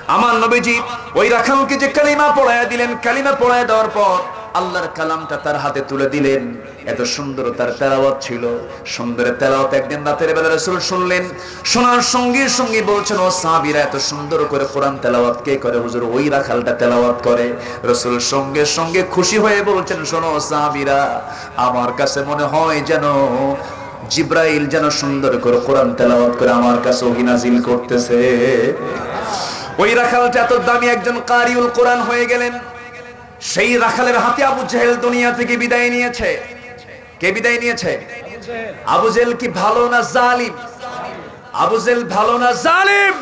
আমার নবীজি ওই রাখালকে যে কালিমা পড়ায়া দিলেন, কালিমা পড়ায়া দেওয়ার পর আল্লাহর কালামটা তার হাতে তুলে দিলেন। এত সুন্দর তার তেলাওয়াত ছিল, সুন্দর তেলাওয়াত একদিন রাতের বেলা রাসূল শুনলেন। শোনার সঙ্গে সঙ্গে বলছেন, ও সাহাবীরা, এত সুন্দর করে কোরআন তেলাওয়াত কে করে? হুজুর, ওই রাখালটা তেলাওয়াত করে। রাসূল সঙ্গে সঙ্গে খুশি হয়ে বলছেন, শোনো সাহাবীরা, আমার কাছে মনে হয় যেন জিব্রাইল যেন সুন্দর করে কোরআন তেলাওয়াত করে আমার কাছে ওহী নাযিল করতেছে। ওই রাখালটা এত দামি একজন কারিউল কোরআন হয়ে গেলেন। সেই রাখালের হাতে আবু জেহেল দুনিয়া থেকে বিদায় নিয়েছে। কে বিদায় নিয়েছে? আবু জেহেল কি ভালো না জালিম? আবু জেহেল ভালো না জালিম?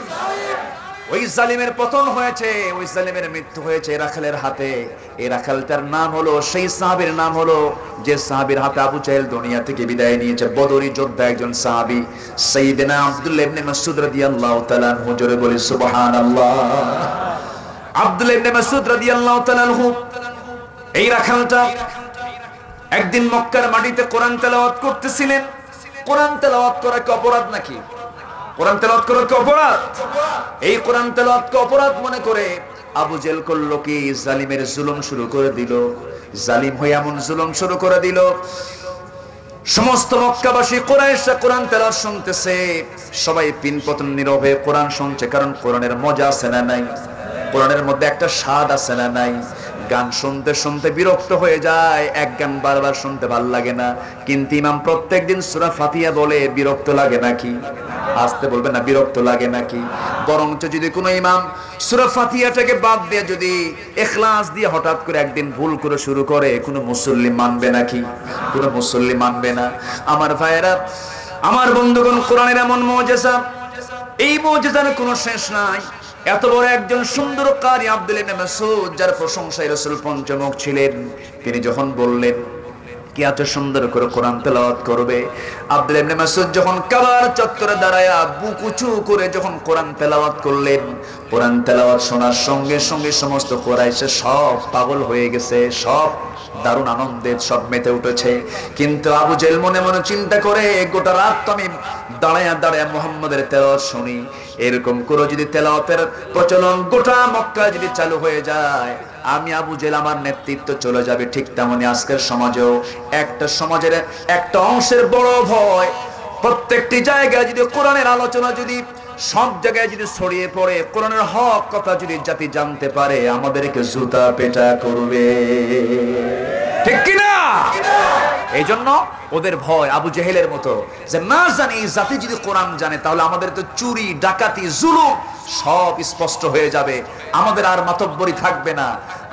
ওই জালিমের পতন হয়েছে, ওই জালিমের মৃত্যু হয়েছে রাখালের হাতে। এই রাখালটার নাম হলো, সেই সাহাবীর নাম হলো যে সাহাবীর হাতে আবু জেহেল দুনিয়া থেকে বিদায় নিয়েছে, বদরি যোদ্ধা একজন সাহাবী, সাইয়েদনা আব্দুল্লাহ ইবনে মাসউদ রাদিয়াল্লাহু তাআলা আনহু। জোরে বলি সুবহানাল্লাহ। আব্দুল্লাহ ইবনে মাসউদ রাদিয়াল্লাহু তাআলা আনহু, এই রাখালটা একদিন মক্কার মাটিতে কোরআন তেলাওয়াত করতেছিলেন। কোরআন তেলাওয়াত করা কি অপরাধ নাকি? কোরআন তেলাওয়াত করা কি অপরাধ? এই কোরআন তেলাওয়াতকে অপরাধ মনে করে আবু জেহেল করলো কি, জালিমের জুলুম শুরু করে দিল। জালিম হয়ে এমন জুলুম শুরু করে দিল, সমস্ত মক্কাবাসী কুরাইশরা কোরআন তেলাওয়াত শুনতেছে, সবাই পিনপতন নীরবে কোরআন শুনছে। কারণ কোরআনের মজা আছে না নাই? কোরআনের মধ্যে একটা স্বাদ আছে না নাই? গান শুনতে শুনতে বিরক্ত হয়ে যায়, এক গান বারবার শুনতে ভাল লাগে না। কিন্তু ইমাম প্রত্যেকদিন সূরা ফাতিহা বলে, বিরক্ত লাগে নাকি? আসতে বলবে না, বিরক্ত লাগে নাকি? বরঞ্চ যদি কোনো ইমাম সূরা ফাতিহাটাকে বাদ দিয়ে যদি ইখলাস দিয়ে হঠাৎ করে একদিন ভুল করে শুরু করে, কোনো মুসল্লি মানবে নাকি? কোনো মুসল্লি মানবে না। আমার ভাইয়েরা, আমার বন্ধুগণ, কোরআনের এমন মুজিজা, এই মুজিজার কোনো শেষ নাই। এত বড় একজন সুন্দর কারি আব্দুল্লাহ ইবনে মাসউদ, যার প্রশংসায় রাসূল পঞ্চমুখ ছিলেন, তিনি যখন বললেন কি এত সুন্দর করে কোরআন তেলাওয়াত করবে, আব্দুল্লাহ ইবনে মাসউদ যখন কাবার চত্বরে দাঁড়ায়া বুক উঁচু করে যখন কোরআন তেলাওয়াত করলেন, কোরআন তেলাওয়াত শোনার সঙ্গে সঙ্গে সমস্ত কুরাইশ সব পাগল হয়ে গেছে, সব দারুণ আনন্দে সব মেতে উঠেছে। কিন্তু আবু জেহেল মনে মনে চিন্তা করে, গোটা রাত তো আমি দাঁড়ায়া দাঁড়ায়া মুহাম্মাদের তেলাওয়াত শুনি, এরকম করে যদি তেলাওয়াতের প্রচলন গোটা মক্কা যদি চালু হয়ে যায়, আমি আবু জেহেল, আমার নেতৃত্ব চলে যাবে। ঠিক তেমনি আজকের সমাজেও একটা সমাজের একটা অংশের বড় ভয়, প্রত্যেকটি জায়গায় যদি কোরআনের আলোচনা যদি সব জায়গায় যদি ছড়িয়ে পড়ে, কোরআনের হক কথা যদি জাতি জানতে পারে, আমাদেরকে জুতা পেটা করবে, ঠিক কিনা? এই জন্য ওদের ভয় আবু জেহেলের মতো, যে না জানি এই জাতি যদি কোরআন জানে তাহলে আমাদের তো চুরি ডাকাতি জুলুম সব স্পষ্ট হয়ে যাবে, আমাদের আর মাতব্বরি থাকবে না,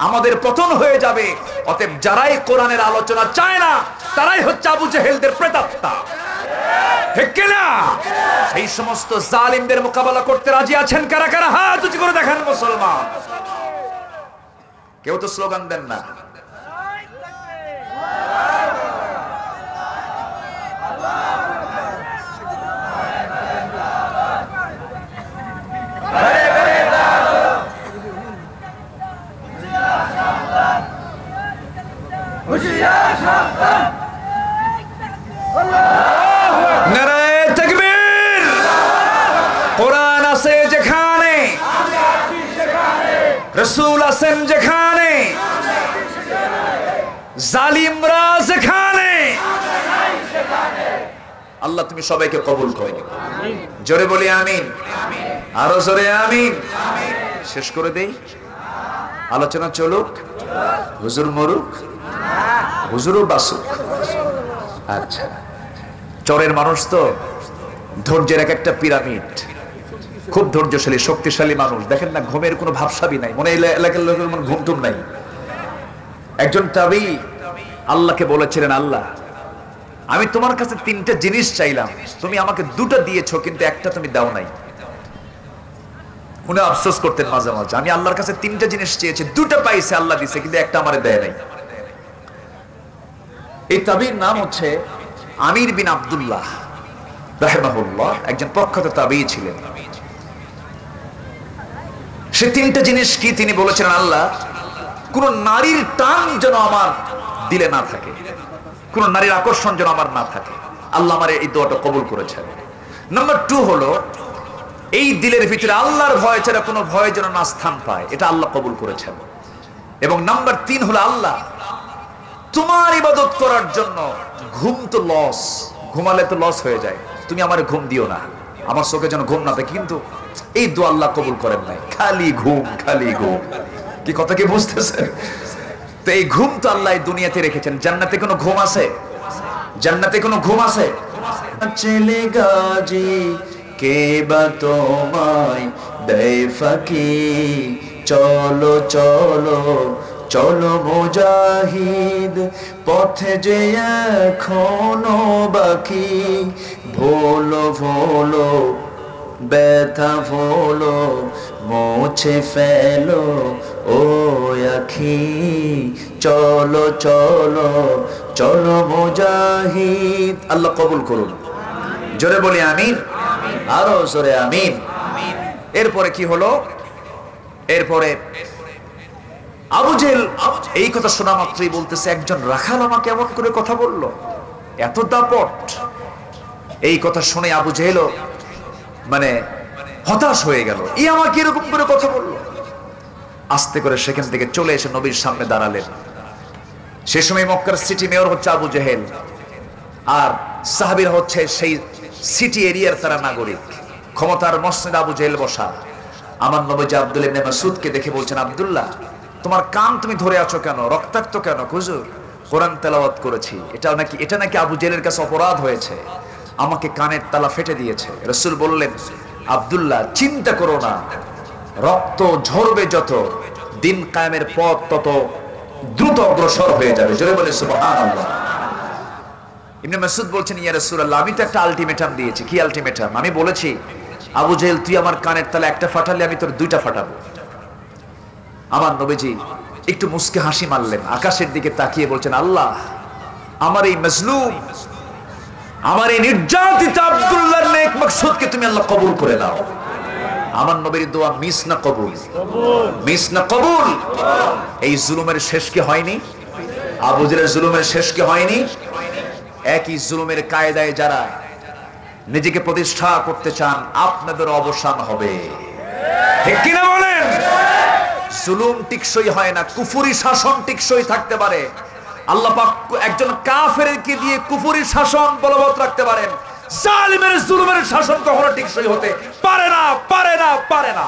আমাদের পতন হয়ে যাবে। অতএব যারাই কোরআনের আলোচনা চায় না, তারাই হচ্ছে আবু জেহেলদের প্রেতাত্মা, ঠিক কিনা? সেই সমস্ত জালিমদের মোকাবেলা করতে রাজি আছেন কারা কারা? হাত উঁচু করে দেখান মুসলমান। কেউ তো স্লোগান দেন না। নারায়ে তাকবীর। কোরআন আছে যেখানে, রাসূল আছেন যেখানে, জালিমরা যেখানে, আল্লাহ তুমি সবাইকে কবুল করো। জোরে বলি আমিন, আরো জোরে আমিন। শেষ করে দেই, আলোচনা চলুক, হুজুর মরুক, হুজুরও বাসুক। আচ্ছা, চরের মানুষ তো ধৈর্যের এক একটা পিরামিড, খুব ধৈর্যশালী শক্তিশালী মানুষ। দেখেন না, ঘুমের কোনো ভাবসাবি নাই, মনে এলাকার লোকের মনে ঘুম টুম নাই। একজন তাবী আল্লাহকে বলেছিলেন, আল্লাহ, আমি তোমার কাছে তিনটা জিনিস চাইলাম, তুমি আমাকে দুটো দিয়েছো, কিন্তু একটা তুমি দাও নাই। উনি আফসোস করতেন মাঝে মাঝে, আমি আল্লাহর কাছে তিনটা জিনিস চেয়েছি, দুটো পাইছে, আল্লাহ দিছে, কিন্তু একটা আমারে দেয় নাই। এই তাবীর নাম হচ্ছে আমির বিন আব্দুল্লাহ রাহিমাহুল্লাহ, একজন প্রখ্যাত তাবী ছিলেন। সে তিনটা জিনিস কি তিনি বলেছিলেন, আল্লাহ, কোন নারীর টান যেন আমার দিলে না থাকে, কোন নারীর আকর্ষণ যেন আমার না থাকে। আল্লাহ আমার এই দোয়াটা কবুল করেছেন। নাম্বার 2 হলো এই দিলের ভিতরে আল্লাহর ভয় ছাড়া কোনো ভয় যেন না স্থান পায়, এটা আল্লাহ কবুল করেছেন। এবং নাম্বার 3 হলো আল্লাহ তোমার ইবাদত করার জন্য ঘুম তো লস, ঘুমালে তো লস হয়ে যায়, তুমি আমার ঘুম দিও না, আমার চোখে যেন ঘুম না থাকে। কিন্তু এই দোয়া আল্লাহ কবুল করেন নাই, খালি ঘুম খালি ঘুম। কি কথা কি বুঝতেছেন? তো এই ঘুম তো আল্লাহ দুনিয়াতে রেখেছেন। জান্নাতে কোনো ঘুম আছে? জান্নাতে কোনো ঘুম আছে? চলে গাজি কে বা তোমায় দেয় ফাঁকি, চলো চলো চলো মুজাহিদ, পথে যে এখনো বাকি, ভোলো ভোলো ব্যথা ভোলো, মুছে ফেলো ও আখি, চলো চলো চলো মুজাহিদ। আল্লাহ কবুল করুন। জোরে বলি আমিন, আরো জোরে আমিন। এরপরে কি হলো? এরপরে আবু জেহেল এই কথা শোনা মাত্রই বলতেছে, একজন রাখাল আমাকে এমন করে কথা বলল, এত দাপট। এই কথা শুনে আবু জেহেল মানে হতাশ হয়ে গেল, এই আমাকে এরকম করে কথা বলল। আস্তে করে সেখান থেকে চলে এসে নবীর সামনে দাঁড়ালেন। সে সময় মক্কার সিটি মেয়র হচ্ছে আবু জেহেল, আর সাহাবীরা হচ্ছে সেই সিটি এরিয়ার তারা নাগরিক। ক্ষমতার মসজিদে আবু জেহেল বসা। আমার নবী আব্দুল্লাহ ইবনে মাসউদকে দেখে বলছেন, আব্দুল্লাহ তোমার কান তুমি ধরে আছো কেন, রক্তাক্ত কেন? হুজুর কোরআন তেলাওয়াত করেছি, এটা নাকি আবু জেহেলের কাছে অপরাধ হয়েছে, আমাকে কানের তালা ফেটে দিয়েছে। রাসূল বললেন, আব্দুল্লাহ চিন্তা করো না, রক্ত ঝরবে যত, দিন কায়েমের পথ তত দ্রুত অগ্রসর হয়ে যাবে। জোরে বলে সুবহানাল্লাহ। ইবনে মাসউদ বলছেন, ইয়া রাসূলুল্লাহ আমি তো একটা আলটিমেটাম দিয়েছি। কি আলটিমেটাম? আমি বলেছি আবু জেহেল তুই আমার কানের তালা একটা ফাটালে আমি তোর দুইটা ফাটাবো। আমার নবীজি একটু মুস্কে হাসি মারলেন, আকাশের দিকে তাকিয়ে বলছেন, আল্লাহ আমার এই মাজলুম, আমার এই নির্যাতিত আব্দুল্লাহর নেক মাকসুদকে তুমি আল্লাহ কবুল করে নাও। আমার নবীর দোয়া মিস না কবুল, মিস না কবুল। এই জুলুমের শেষ কি হয়নি? আবু জেহেলের জুলুমের শেষ কি হয়নি? একই জুলুমের কায়দায় যারা নিজেকে প্রতিষ্ঠা করতে চান, আপনাদের অবসান হবে। ঠিক কিনা বলেন? জুলুম টিকসই হয় না, কুফরি শাসন টিকসই থাকতে পারে। আল্লাহ পাক একজন কাফেরকে দিয়ে কুফরি শাসন বলবৎ রাখতে পারেন, জালিমের জুলুমের শাসন কখনো টিকসই হতে পারে না, পারে না, পারে না।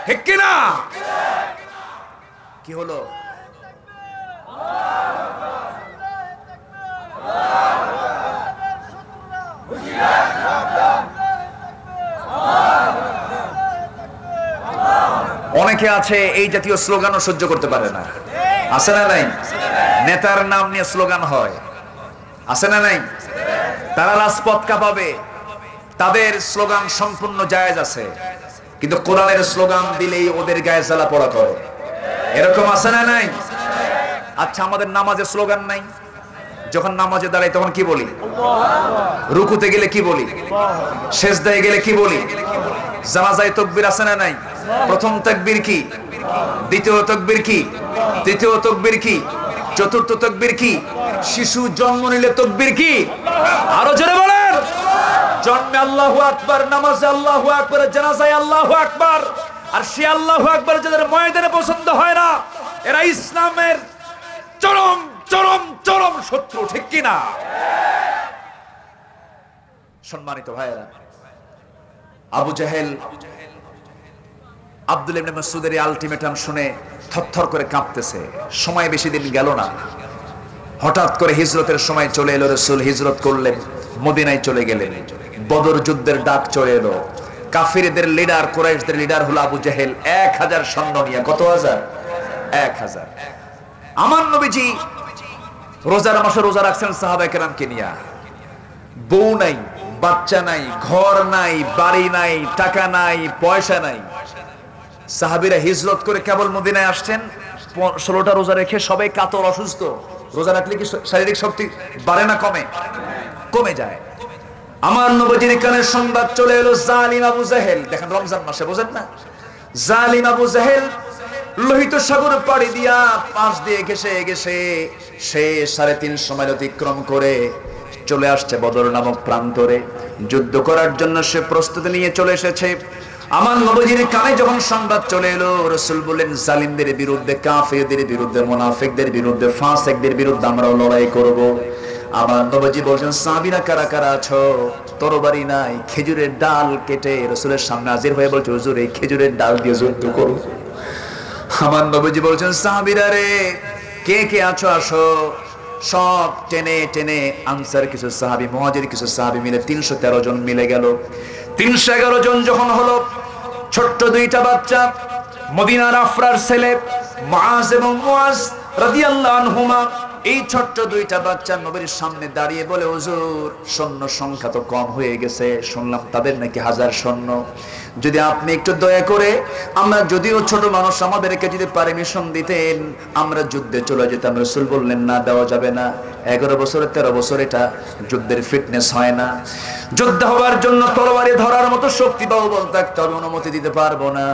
ঠিক কিনা? কি হলো? অনেকে আছে এই জাতীয় স্লোগানও সহ্য করতে পারে না, আছে না নাই? নেতার নাম নিয়ে স্লোগান হয়, আছে না নাই? তারা রাজপথ কাঁপাবে, তাদের স্লোগান সম্পূর্ণ জায়েজ আছে, কিন্তু কোরআনের স্লোগান দিলেই ওদের গায়ে জ্বালা পড়া করে, এরকম আছে না নাই? আচ্ছা আমাদের নামাজে স্লোগান নাই? যখন নামাজে দাঁড়াই তখন কি বলি? রুকুতে গেলে কি বলি? সেজদায় গেলে কি বলি? জানাজায় তাকবীর আছে না নাই? প্রথম তাকবীর কি? দ্বিতীয় তাকবীর কি? তৃতীয় তাকবীর কি? চতুর্থ তাকবীর কি? শিশু জন্ম নিলে তাকবীর কি? আরো জোরে বলেন। জন্মে আল্লাহু আকবার, নামাজে আল্লাহু আকবার, জানাজায় আল্লাহু আকবার। আর সে আল্লাহু আকবার যাদের ময়দানে পছন্দ হয় না, এরা ইসলামের চরম চরম চরম শত্রু। ঠিক কিনা? সম্মানিত ভাইয়েরা, আবু জেহেল আব্দুল্লাহ ইবনে মাসউদের আলটিমেটাম শুনে থরথর করে কাঁপতেছে। সময় বেশি দিন গেল না, হঠাৎ করে হিজরতের সময় চলে এলো। রাসূল হিজরত করলেন, মদিনায় চলে গেলেন। বদর যুদ্ধের ডাক চলে এলো। কাফিরদের লিডার, কুরাইশদের লিডার হলো আবু জেহেল। 1000 সৈন্য নিয়ে। কত হাজার? 1000। আমার নবীজি রোজার মাসে রোজা রাখছেন সাহাবায়ে কেরামকে নিয়ে। বউ নাই, বাচ্চা নাই, ঘর নাই, বাড়ি নাই, টাকা নাই, পয়সা নাই। সাহাবীরা হিজরত করে কেবল মদিনায় আসছেন। 16টা রোজা রেখে সবাই কাতর, অসুস্থ। রোজা রাখলে কি শারীরিক শক্তি বাড়ে না কমে? কমে যায়। আমার নবীজির কানে সংবাদ চলে এলো, জালিম আবু জেহেল। দেখেন রমজান মাসে, বোঝেন না? জালিম আবু জেহেল লোহিত সাগর পাড়ি দিয়া পাশ দিয়ে ঘেসে ঘেসে সে 3.5 মাইল অতিক্রম করে চলে আসছে বদর নামক প্রান্তরে। যুদ্ধ করার জন্য সে প্রস্তুতি নিয়ে চলে এসেছে। আমার নবীজির কানে যখন সংবাদ চলে এলো, রাসূল বললেন জালিমদের বিরুদ্ধে, কাফেরদের বিরুদ্ধে, মুনাফিকদের বিরুদ্ধে, ফাসিকদের বিরুদ্ধে আমরা লড়াই করব। আমার নবীজি বলছেন সাহাবীরা কারা কারা আছো? তরবারি নাই, খেজুরের ডাল কেটে রাসূলের সামনে হাজির হয়ে বলছে হুজুর এই খেজুরের ডাল দিয়ে যুদ্ধ করব। আমার নবীজি বলছেন সাহাবীরা রে কে কে আছো আসো। সব টেনে টেনে আনসার কিছু সাহাবী, মুহাজির কিছু সাহাবী মিলে 313 জন মিলে গেল। 311 জন যখন হলো, ছোট্ট দুইটা বাচ্চা, মদিনার আফরার ছেলে মুআজ এবং মুআজ রাদিয়াল্লাহু আনহুমা, এই ছোট্ট দুইটা বাচ্চা নবীর সামনে দাঁড়িয়ে বলে হুজুর সৈন্য সংখ্যা তো কম হয়ে গেছে, শুনলাম তাদের নাকি 1000 সৈন্য, যদি আপনি একটু দয়া করে, আমরা যদিও ছোট মানুষ, আমাদেরকে যদি পারমিশন দিতেন আমরা যুদ্ধে চলে যেতাম। রাসূল বললেন না, দেওয়া যাবে না। 11 বছর 13 বছর এটা যুদ্ধের ফিটনেস হয় না। যুদ্ধ হওয়ার জন্য তরবারি ধরার মতো শক্তি পাও বলতে একটা অনুমতি দিতে পারবো না।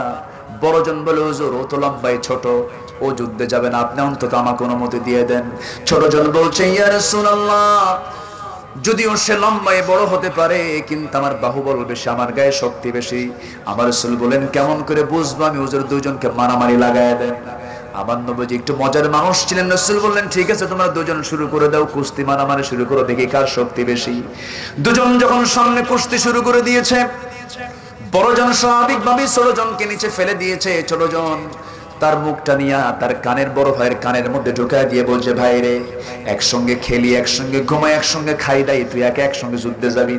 বড়জন বলে হুজুর ও তো লম্বাই ছোট, ও যুদ্ধে যাবে না, আপনি অন্তত আমাকে অনুমতি দিয়ে দেন। ছোটজন বলছে ইয়া রাসূলুল্লাহ যদিও সে লম্বায় বড় হতে পারে কিন্তু আমার বাহুবল বেশি, আমার গায়ে শক্তি বেশি। আমার রাসূল বলেন কেমন করে বুঝবো আমি? হুজুর দুইজনকে মারামারি লাগায় দেন। আমার নবীজি একটু মজার মানুষ ছিলেন। রাসূল বললেন ঠিক আছে তোমরা দুজন শুরু করে দাও, কুস্তি মারামারি শুরু করো, দেখি কার শক্তি বেশি। দুজন যখন সামনে কুস্তি শুরু করে দিয়েছে, বড়জন স্বাভাবিকভাবে ছোটজনকে নিচে ফেলে দিয়েছে। ছোটজন তার মুখটা নিয়ে তার কানের, বড় ভাইয়ের কানের মধ্যে ঢুকায় দিয়ে বলছে ভাই রে একসঙ্গে খেলি, একসঙ্গে ঘুমাই, একসঙ্গে খাই দাই, তুই একসঙ্গে যুদ্ধে যাবি,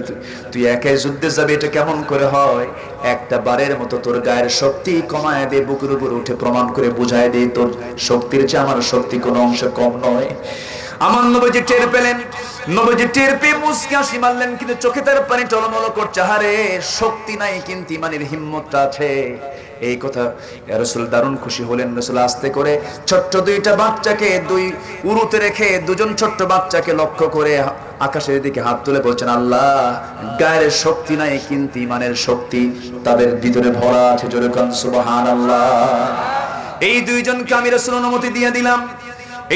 তুই একাই যুদ্ধে যাবি, এটা কেমন করে হয়? একটা বারের মতো তোর গায়ের শক্তি কমায় দে, বুকের উপর উঠে প্রমাণ করে বুঝায় দে তোর শক্তির চেয়ে আমার শক্তি কোনো অংশ কম নয়। আমার নবীজি টের পেলেন, নবীজি টের পেয়ে মুস্কি হাসি মারলেন, কিন্তু চোখে তার পানি টলমল করছে। হারে শক্তি নাই কিন্তু ইমানের হিম্মতটা আছে। এই কথা রাসূল দারুণ খুশি হলেন। রাসূল আস্তে করে ছোট্ট দুইটা বাচ্চাকে দুই উরুতে রেখে দুজন ছোট্ট বাচ্চাকে লক্ষ্য করে আকাশের দিকে হাত তুলে বলছেন আল্লাহ গায়ের শক্তি নাই কিন্তু ইমানের শক্তি তাদের ভিতরে ভরা আছে, জোরে কোন সুবহানাল্লাহ। এই দুইজনকে আমি রাসূল অনুমতি দিয়ে দিলাম।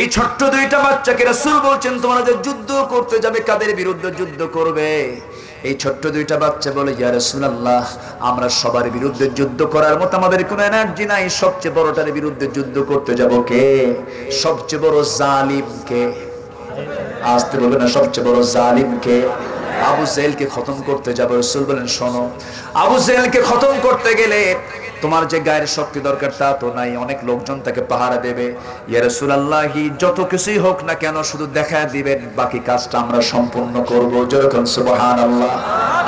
এই ছোট্ট দুইটা বাচ্চাকে রাসূল বলছেন তোমরা যে যুদ্ধ করতে যাবে, কাদের বিরুদ্ধে যুদ্ধ করবে? এই ছোট্ট দুইটা বাচ্চা বলে ইয়া রাসূলুল্লাহ আমরা সবার বিরুদ্ধে যুদ্ধ করার মতো আমাদের কোনো এনার্জি নাই, সবচেয়ে বড়টার বিরুদ্ধে যুদ্ধ করতে যাব কে? সবচেয়ে বড় জালিম কে? আসতে বলবে না, সবচেয়ে বড় জালিম কে? আবু জেহেলকে খতম করতে যাব। রাসূল বলেন শোনো, আবু জেহেলকে খতম করতে গেলে তোমার যে গায়ের শক্তি দরকার তা তো নাই, অনেক লোকজন তাকে পাহারা দেবে। ইয়া রাসূলুল্লাহ যত কিছুই হোক না কেন শুধু দেখায় দিবেন, বাকি কাজটা আমরা সম্পূর্ণ করব। জোরে কোন সুবহানাল্লাহ,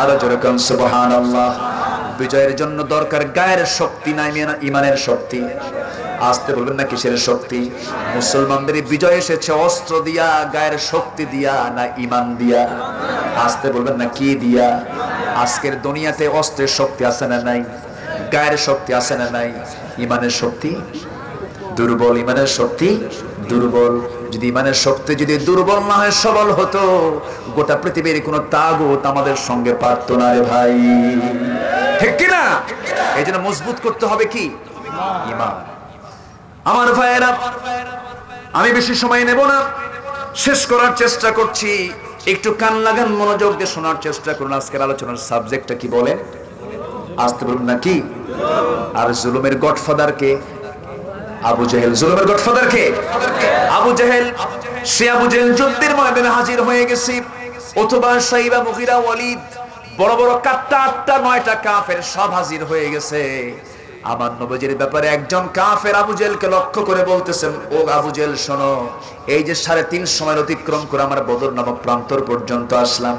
আর জোরে কোন সুবহানাল্লাহ। বিজয়ের জন্য দরকার গায়ের শক্তি নাই, ইমানের শক্তি। আসতে বলবেন না কিসের শক্তি? মুসলমানদের বিজয় এসেছে অস্ত্র দিয়া, গায়ের শক্তি দিয়া না ইমান দিয়া? আসতে বলবেন না কি দিয়া? আজকের দুনিয়াতে অস্ত্রের শক্তি আছে না নাই? গায়ের শক্তি আছে না নাই? ইমানের শক্তি দুর্বল, ইমানের শক্তি দুর্বল। যদি ইমানের শক্তি যদি দুর্বল না হয়, সবল হতো, গোটা পৃথিবীর কোনো তাগুত আমাদের সঙ্গে পারতো না রে ভাই, ঠিক কি না? এই জন্য মজবুত করতে হবে কি? ইমান। আমার ভাইয়েরা আমি বেশি সময় নেব না, শেষ করার চেষ্টা করছি। একটু কান লাগান, মনোযোগ দিয়ে শোনার চেষ্টা করুন। আজকের আলোচনার সাবজেক্টটা কি বলেন? আসতে বলুন না কি? আর জুলুমের গডফাদার কে? আবু জেহেল। জুলুমের গডফাদার কে? আবু জেহেল। সে আবু জেহেল যুদ্ধের ময়দানে হাজির হয়ে গেছে। অথবা সাইবা, মুগিরা, ওয়ালিদ, বড় বড় 8টা 9টা কাফের সব হাজির হয়ে গেছে। আমার নবীজির ব্যাপারে একজন কাফের আবু জেহেলকে লক্ষ্য করে বলতেছেন ও আবু জেহেল শোনো, এই যে 3.5 সময় অতিক্রম করে আমরা বদর নামক প্রান্তর পর্যন্ত আসলাম,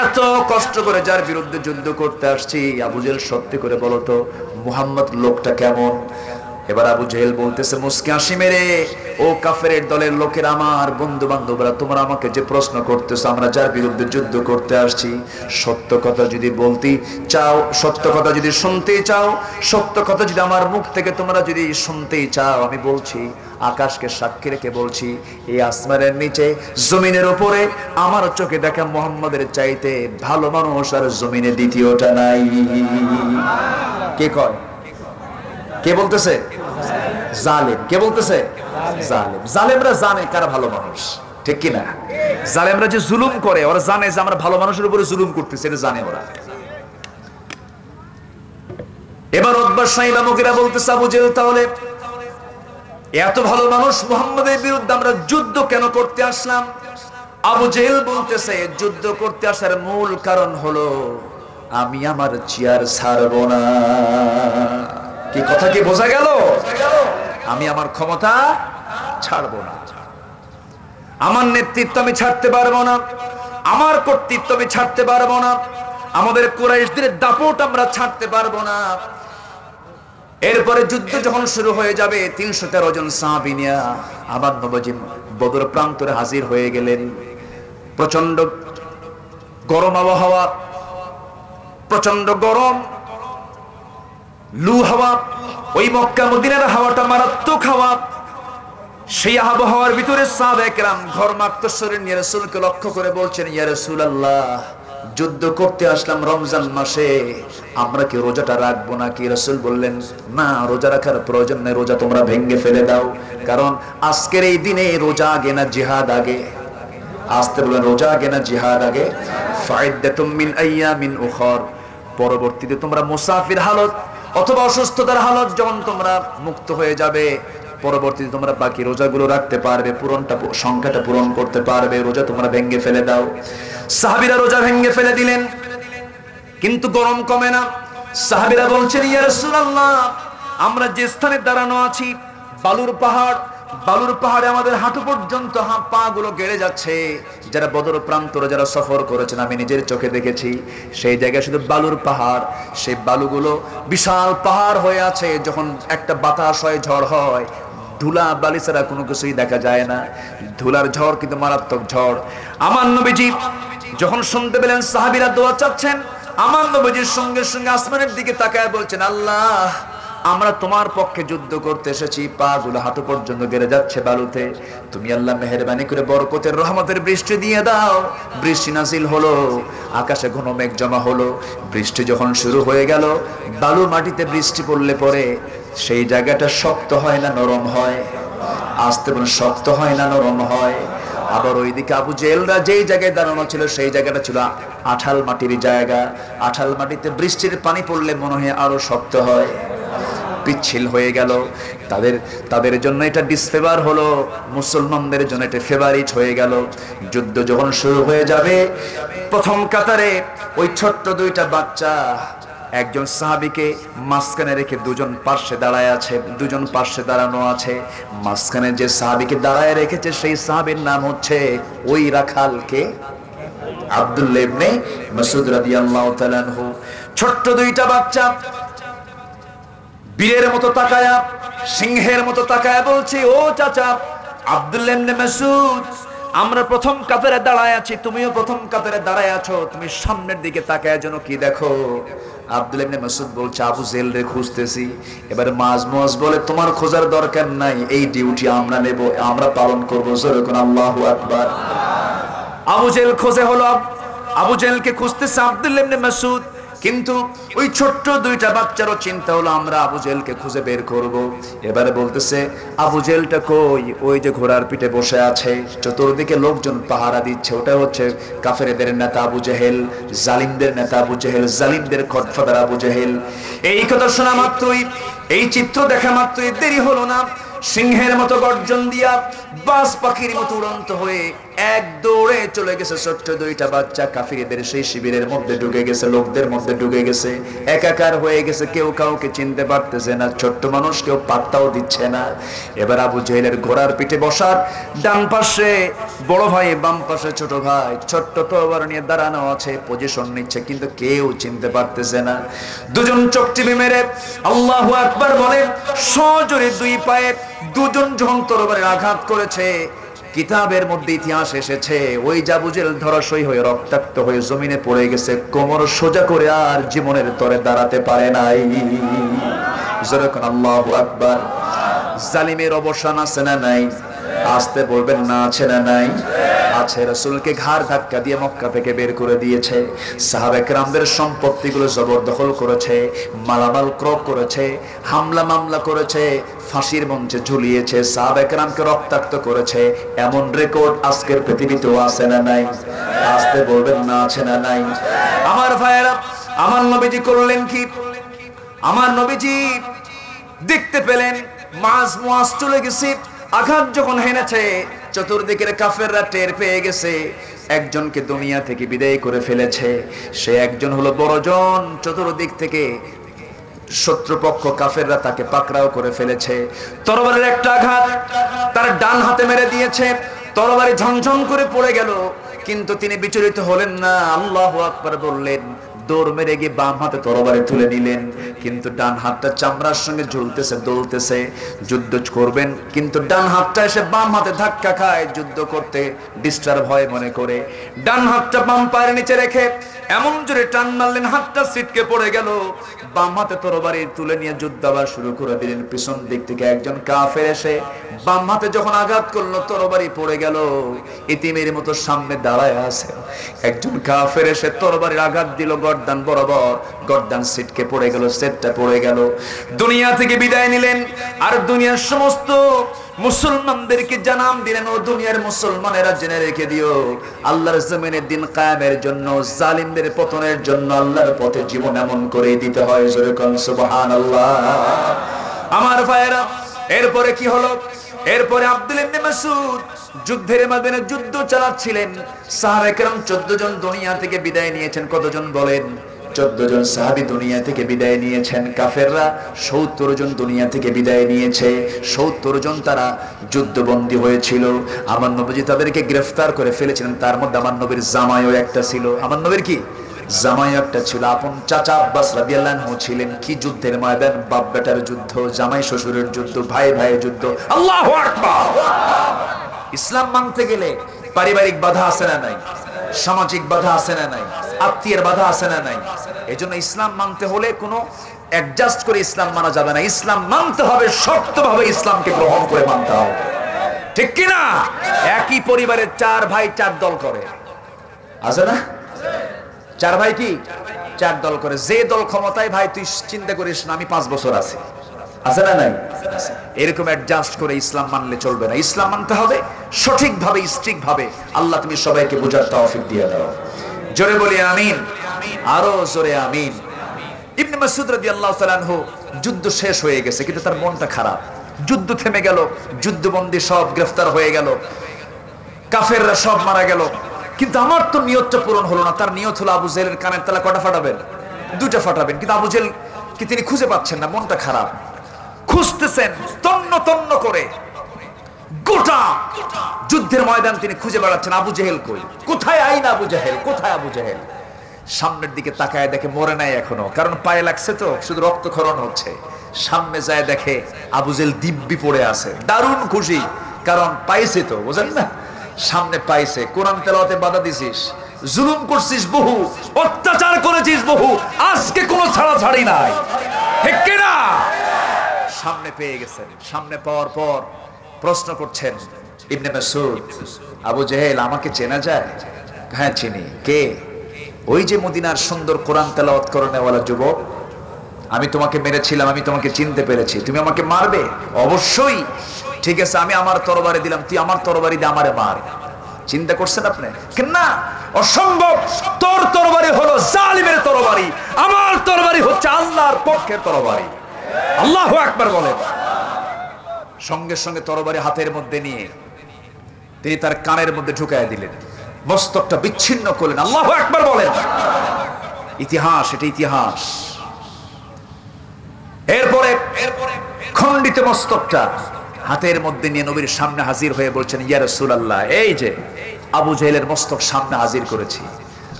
এত কষ্ট করে যার বিরুদ্ধে যুদ্ধ করতে আসছি, আবু জেহেল সত্যি করে বলো তো মুহাম্মদ লোকটা কেমন? এবার আবু জেহেল বলতেছে মুস্কি হাসি মেরে, ও কাফেরের দলের লোকের, আমার বন্ধু বান্ধবরা, তোমরা আমাকে যে প্রশ্ন করতেছো আমরা যার বিরুদ্ধে যুদ্ধ করতে আসছি, সত্য কথা যদি বলতে চাও, সত্য কথা যদি শুনতে চাও, সত্য কথা যদি আমার মুখ থেকে তোমরা যদি শুনতেই চাও, আমি বলছি, আকাশকে সাক্ষী রেখে বলছি, এই আসমানের নিচে জমিনের উপরে আমার চোখে দেখা মুহাম্মাদের চাইতে ভালো মানুষ আর জমিনে দ্বিতীয়টা নাই। কে কয়? কে বলতেছে? জালেম। কে বলতেছে? জালেম। জালেমরা জানে কারা ভালো মানুষ, ঠিক কি না? জালেমরা যে জুলুম করে ওরা জানে যে আমরা ভালো মানুষের উপরে জুলুম করতেছি, এটা জানে ওরা। এবার উতবা সাইবা মুগিরা বলতেছে, আবু জেহেল তাহলে এত ভালো মানুষ, মুহাম্মদের বিরুদ্ধে আমরা যুদ্ধ কেন করতে আসলাম? আবু জেহেল বলতেছে, যুদ্ধ করতে আসার মূল কারণ হলো আমি আমার চেয়ার ছাড়ব না। কি কথা কি বোঝা গেল? আমি আমার ক্ষমতা ছাড়ব না, আমার নেতৃত্ব আমি ছাড়তে পারবো না, আমার কর্তৃত্ব আমি ছাড়তে পারবো না, আমাদের কুরাইশদের দাপট আমরা ছাড়তে পারবো না। এরপরে যুদ্ধ যখন শুরু হয়ে যাবে 313 জন সাহাবী নিয়ে আবার নবী বদর প্রান্তরে হাজির হয়ে গেলেন। প্রচন্ড গরম আবহাওয়া, প্রচন্ড গরম লু হাওয়া, ওই মক্কা মদিনার হাওয়াটা মারাত্মক হাওয়া। সেই আবহাওয়ার ভিতরে সাহাবায়ে কেরাম ঘর্মাক্ত শরীর নিয়ে রাসূলকে লক্ষ্য করে বলছেন, ইয়া রাসূলুল্লাহ, যুদ্ধ করতে আসলাম রমজান মাসে, আমরা কি রোজাটা রাখবো নাকি? রাসূল বললেন, না, রোজা রাখার প্রয়োজন নেই, রোজা তোমরা ভেঙে ফেলে দাও। কারণ আজকের এই দিনে রোজা আগে না জিহাদ আগে? আসতে বলেন, রোজা আগে না জিহাদ আগে? ফাইদাতুম মিন আইয়ামিন উখর, পরবর্তীতে তোমরা মুসাফির হালত অথবা অসুস্থতার হালত যখন তোমরা মুক্ত হয়ে যাবে, পরবর্তীতে তোমরা বাকি রোজাগুলো রাখতে পারবে, সংখ্যাটা পূরণ করতে পারবে, রোজা তোমরা ভেঙে ফেলে দাও। সাহাবীরা রোজা ভেঙে ফেলে দিলেন, কিন্তু গরম কমে না। সাহাবীরা বলছেন, ইয়া রাসূলুল্লাহ, আমরা যে স্থানে দাঁড়ানো আছি বালুর পাহাড়, বালুর পাহাড়ে আমাদের হাঁটু পর্যন্ত পা গুলো গেড়ে যাচ্ছে। যারা বদর প্রান্তরে যারা সফর করেছেন, আমি নিজের চোখে দেখেছি, সেই জায়গায় শুধু বালুর পাহাড়, সেই বালুগুলো বিশাল পাহাড় হয়ে আছে। যখন একটা বাতাস হয়, ঝড় হয়, ধুলা বালি ছাড়া কোনো কিছুই দেখা যায় না। ধুলার ঝড় কিন্তু মারাত্মক ঝড়। আমার নবীজি যখন শুনতে পেলেন সাহাবীরা দোয়া চাচ্ছেন, আমার নবীজির সঙ্গে সঙ্গে আসমানের দিকে তাকায় বলছেন, আল্লাহ, আমরা তোমার পক্ষে যুদ্ধ করতে এসেছি, পা গুলো হাঁটু পর্যন্ত গেড়ে যাচ্ছে বালুতে, তুমি আল্লাহ মেহেরবানি করে বরকতের রহমতের বৃষ্টি দিয়ে দাও। বৃষ্টি নাজিল হলো, আকাশে ঘন মেঘ জমা হলো। বৃষ্টি যখন শুরু হয়ে গেল, বালু মাটিতে বৃষ্টি পড়লে পরে সেই জায়গাটা শক্ত হয় না নরম হয়? আসতে বলে, শক্ত হয় না নরম হয়? আবার ওইদিকে আবু জেহেলরা যেই জায়গায় দাঁড়ানো ছিল সেই জায়গাটা ছিল আঠাল মাটির জায়গা। আঠাল মাটিতে বৃষ্টির পানি পড়লে মনে হয় আরো শক্ত হয়, পিচ্ছিল হয়ে গেল। তাদের জন্য এটা ডিসফেভার হলো, মুসলমানদের জন্য এটা ফেভারিট হয়ে গেল। যুদ্ধ যখন শুরু হয়ে যাবে, প্রথম কাতারে ওই ছোট্ট দুইটা বাচ্চা একজন সাহাবীকে মাঝখানে রেখে দুজন পাশে দাঁড়ায় আছে, দুজন পাশে দাঁড়ানো আছে। মাঝখানে যে সাহাবীকে দাঁড়ায় রেখেছে সেই সাহাবীর নাম হচ্ছে ওই রাখালকে আব্দুল্লাহ ইবনে মাসউদ রাদিয়াল্লাহু তাআলা আনহু। ছোট্ট দুইটা বাচ্চা বীরের মতো তাকায়া, সিংহের মতো তাকায়া বলছে, ও চাচা আব্দুল্লাহ ইবনে মাসউদ, আমরা প্রথম কাতারে দাঁড়ায় আছি, তুমিও প্রথম কাতারে দাঁড়ায় আছো, তুমি সামনের দিকে তাকায় যেন কি দেখো? আব্দুল্লাহ ইবনে মাসউদ বলছে, আবু জেহেল রে খুঁজতেছি। এবারে মাজ বলে, তোমার খোঁজার দরকার নাই, এই ডিউটি আমরা নেব, আমরা পালন করবো। জোরে কোন আল্লাহু আকবার। আবু জেহেল খোঁজে হলো, আবু জেহেলকে খুঁজতেছে আব্দুল্লাহ ইবনে মাসউদ, কিন্তু ওই ছোট্ট দুইটা বাচ্চারও চিন্তা হলো আমরা আবু জেহেলকে খুঁজে বের করব। এবারে বলতেছে, আবু জেহেলটা কই? ওই যে ঘোড়ার পিঠে বসে আছে, চতুর্দিকে লোকজন পাহারা দিচ্ছে, ওটা হচ্ছে কাফেরদের নেতা আবু জেহেল, জালিমদের নেতা আবু জেহেল, জালিমদের গডফাদার আবু জেহেল। এই কথা শোনা মাত্রই, এই চিত্র দেখা মাত্রই দেরি হলো না, সিংহের মতো গর্জন দিয়া বাজ পাখির মতো উড়ন্ত হয়ে এক দৌড়ে চলে গেছে ছোট্ট দুইটা বাচ্চা। কাফিরদের সেই শিবিরের মধ্যে ঢুকে গেছে, লোকদের মধ্যে ঢুকে গেছে, একাকার হয়ে গেছে, কেউ কাউকে চিনতে পারতেছে না, ছোট্ট মানুষ কেউ পাত্তাও দিচ্ছে না। এবার আবু জেহেলের ঘোড়ার পিঠে বসার ডান পাশে বড় ভাই, বাম পাশে ছোট ভাই, ছোট্ট তরবারি নিয়ে দাঁড়ানো আছে, পজিশন নিচ্ছে, কিন্তু কেউ চিনতে পারতেছে না। দুজন চোখ টিপে মেরে আল্লাহু আকবার বলে সজোরে দুই পায়ে দুজন যখন তরবারির আঘাত করেছে, কিতাবের মধ্যে ইতিহাস এসেছে ওই আবু জেহেল ধরাশয়ী হয়ে রক্তাক্ত হয়ে জমিনে পড়ে গেছে, কোমর সোজা করে আর জীবনের তরে দাঁড়াতে পারে নাই। যেরকম আল্লাহু আকবার। জালিমের অবসান আছে না নাই? আসতে বলবেন না আছে না নাই? আছে রাসূলকে ঘাড় ধাক্কা দিয়ে মক্কা থেকে বের করে দিয়েছে, সাহাবা কেরামদের সম্পত্তিগুলো জবরদখল করেছে, মালামাল ক্রয় করেছে, হামলা মামলা করেছে, ফাঁসির মঞ্চে ঝুলিয়েছে, সাহাবা কেরামকে রক্তাক্ত করেছে। এমন রেকর্ড আজকের পৃথিবীতেও আছে না নাই? আসতে বলবেন না আছে না নাই? আমার ভাইয়েরা, আমার নবীজি করলেন কি? আমার নবীজি দেখতে পেলেন মুআজ চলে গেছে, আঘাত যখন হেনেছে চতুর্দিকের কাফেররা টের পেয়ে গেছে একজনকে দুনিয়া থেকে বিদায় করে ফেলেছে। সে একজন হলো বড়জন, চতুর্দিক থেকে শত্রুপক্ষ কাফেররা তাকে পাকড়াও করে ফেলেছে। তরবারির একটা আঘাত তার ডান হাতে মেরে দিয়েছে, তরবারি ঝনঝন করে পড়ে গেল, কিন্তু তিনি বিচলিত হলেন না, আল্লাহু আকবার বললেন, দৌড় মেরে গিয়ে বাম হাতে তরবারি তুলে নিলেন, কিন্তু ডান হাতটা চামড়ার সঙ্গে ঝুলতেছে, দোলতেছে। যুদ্ধ করবেন কিন্তু ডান হাতটা এসে বাম হাতে ধাক্কা খায়, যুদ্ধ করতে ডিস্টার্ব হয় মনে করে ডান হাতটা বাম পায়ের নিচে রেখে এমন জোরে টান মারলেন হাতটা ছিটকে পড়ে গেল। বাম হাতে তরবারি তুলে নিয়ে যুদ্ধ আবার শুরু করে দিলেন। পিছন দিক থেকে একজন কাফের এসে বাম হাতে যখন আঘাত করলো তরবারি পড়ে গেল, ইতিমের মতো সামনে দাঁড়ায় আছে। একজন কাফের এসে তরবারির আঘাত দিল গর্দান বরাবর, গর্দান ছিটকে পড়ে গেল, সেটটা পড়ে গেল। দুনিয়া থেকে বিদায় নিলেন আর দুনিয়ার সমস্ত মুসলমানদেরকে জানান দিলেন, ও দুনিয়ার মুসলমানেরা জেনে রেখে দিও, আল্লাহর জমিনে দিন কায়েমের জন্য, জালিমদের পতনের জন্য আল্লাহর পথে জীবন এমন করে দিতে হয়। জোরে কোন সুবহানাল্লাহ। আমার ভাইয়েরা, এরপরে কি হলো? এরপরে আব্দুল্লাহ ইবনে মাসউদ যুদ্ধের ময়দানে যুদ্ধ চালাচ্ছিলেন। সাহাবায়ে কেরাম 14 জন দুনিয়া থেকে বিদায় নিয়েছেন। কতজন বলেন? 14 জন সাহাবী দুনিয়া থেকে বিদায় নিয়েছেন। কাফেররা 70 জন দুনিয়া থেকে বিদায় নিয়েছে। 70 জন তারা যুদ্ধবন্দী হয়েছিল। আমার নবীজি তাদেরকে গ্রেফতার করে ফেলেছিলেন। তার মধ্যে আমার নবীর জামাইও একটা ছিল। আমার নবীর কি জামাই একটা ছিল? আপন চাচা আব্বাস রাদিয়াল্লাহু আনহু ছিলেন। কি যুদ্ধের ময়দান! বাপ বেটার যুদ্ধ, জামাই শ্বশুরের যুদ্ধ, ভাই ভাইয়ের যুদ্ধ। আল্লাহু আকবার। ইসলাম মানতে গেলে পারিবারিক বাধা আছে না নাই? সামাজিক বাধা আছে না নাই? আত্মীয়ের বাধা আছে না নাই? এজন্য ইসলাম মানতে হলে কোনো অ্যাডজাস্ট করে ইসলাম মানা যাবে না। ইসলাম মানতে হবে, শক্তভাবে ইসলামকে গ্রহণ করে মানতে হবে, ঠিক কি না? একই পরিবারের 4 ভাই 4 দল করে, আছে না? 4 ভাই কি 4 দল করে। যে দল ক্ষমতায়, ভাই তুই চিন্তা করিস না, আমি 5 বছর আছি, আছে না নাই? এরকম অ্যাডজাস্ট করে ইসলাম মানলে চলবে না। ইসলাম মানতে হবে সঠিকভাবে, স্ট্রিক্ট ভাবে। আল্লাহ তুমি সবাইকে বোঝার তৌফিক দিয়ে দাও। জোরে বলি আমিন, আরো জোরে আমিন। ইবনে মাসউদ রাদিয়াল্লাহু তাআলা আনহু যুদ্ধ শেষ হয়ে গেছে, কিন্তু তার মনটা খারাপ। যুদ্ধ থেমে গেল, যুদ্ধবন্দী সব গ্রেফতার হয়ে গেল, কাফেররা সব মারা গেল, কিন্তু আমার তো নিয়তটা পূরণ হলো না। তার নিয়ত হলো আবু জেহেলের কানের তালা কটা ফাটাবেন? 2টা ফাটাবেন, কিন্তু আবু জেহেল কি তিনি খুঁজে পাচ্ছেন না। মনটা খারাপ, খুঁজতেছেন তন্ন তন্ন করে, গোটা যুদ্ধের ময়দান তিনি খুঁজে বেড়াচ্ছেন। আবু জেহেল কই? কোথায় আইন আবু জেহেল? কোথায় আবু জেহেল? সামনের দিকে তাকায় দেখে মরে নাই এখনো, কারণ পায়ে লাগছে তো, শুধু রক্তক্ষরণ হচ্ছে। সামনে যায় দেখে আবু জেহেল দিব্যি পড়ে আছে। দারুণ খুশি, কারণ পাইছে তো, বুঝেন না? সামনে পাইছে। কোরআন তেলাওয়াতে বাধা দিছিস, জুলুম করছিস বহু, অত্যাচার করেছিস বহু, আজকে কোনো ছাড়াছাড়ি নাই, ঠিক কি না? সামনে পেয়ে গেছেন। সামনে পাওয়ার পর প্রশ্ন করছেন ইবনে মাসউদ, আবু জেহেল আমাকে চেনা যায়? হ্যাঁ চিনি। কে? ওই যে মদিনার সুন্দর কোরআন তেলাওয়াত করেনেওয়ালা যুবক। আমি তোমাকে মেরেছিলাম, আমি তোমাকে চিনতে পেরেছি। তুমি আমাকে মারবে? অবশ্যই। ঠিক আছে, আমি আমার তরবারি দিলাম, তুই আমার তরবারি দিয়ে আমারে মার। চিন্তা করছেন আপনি? না, অসম্ভব। তোর তরবারি হলো জালিমের তরবারি, আমার তরবারি হচ্ছে আল্লাহর পক্ষের তরবারি। আল্লাহু আকবার বলেন। সঙ্গে সঙ্গে তরবারি হাতের মধ্যে নিয়ে তিনি তার কানের মধ্যে ঢুকায় দিলেন, মস্তকটা বিচ্ছিন্ন করলেন। আল্লাহু আকবার বলেন। ইতিহাস, এটা ইতিহাস। এরপরে খণ্ডিত মস্তকটা হাতের মধ্যে নিয়ে নবীর সামনে হাজির হয়ে বলছেন, ইয়া রাসূলুল্লাহ, এই যে আবু জেহেলের মস্তক সামনে হাজির করেছি।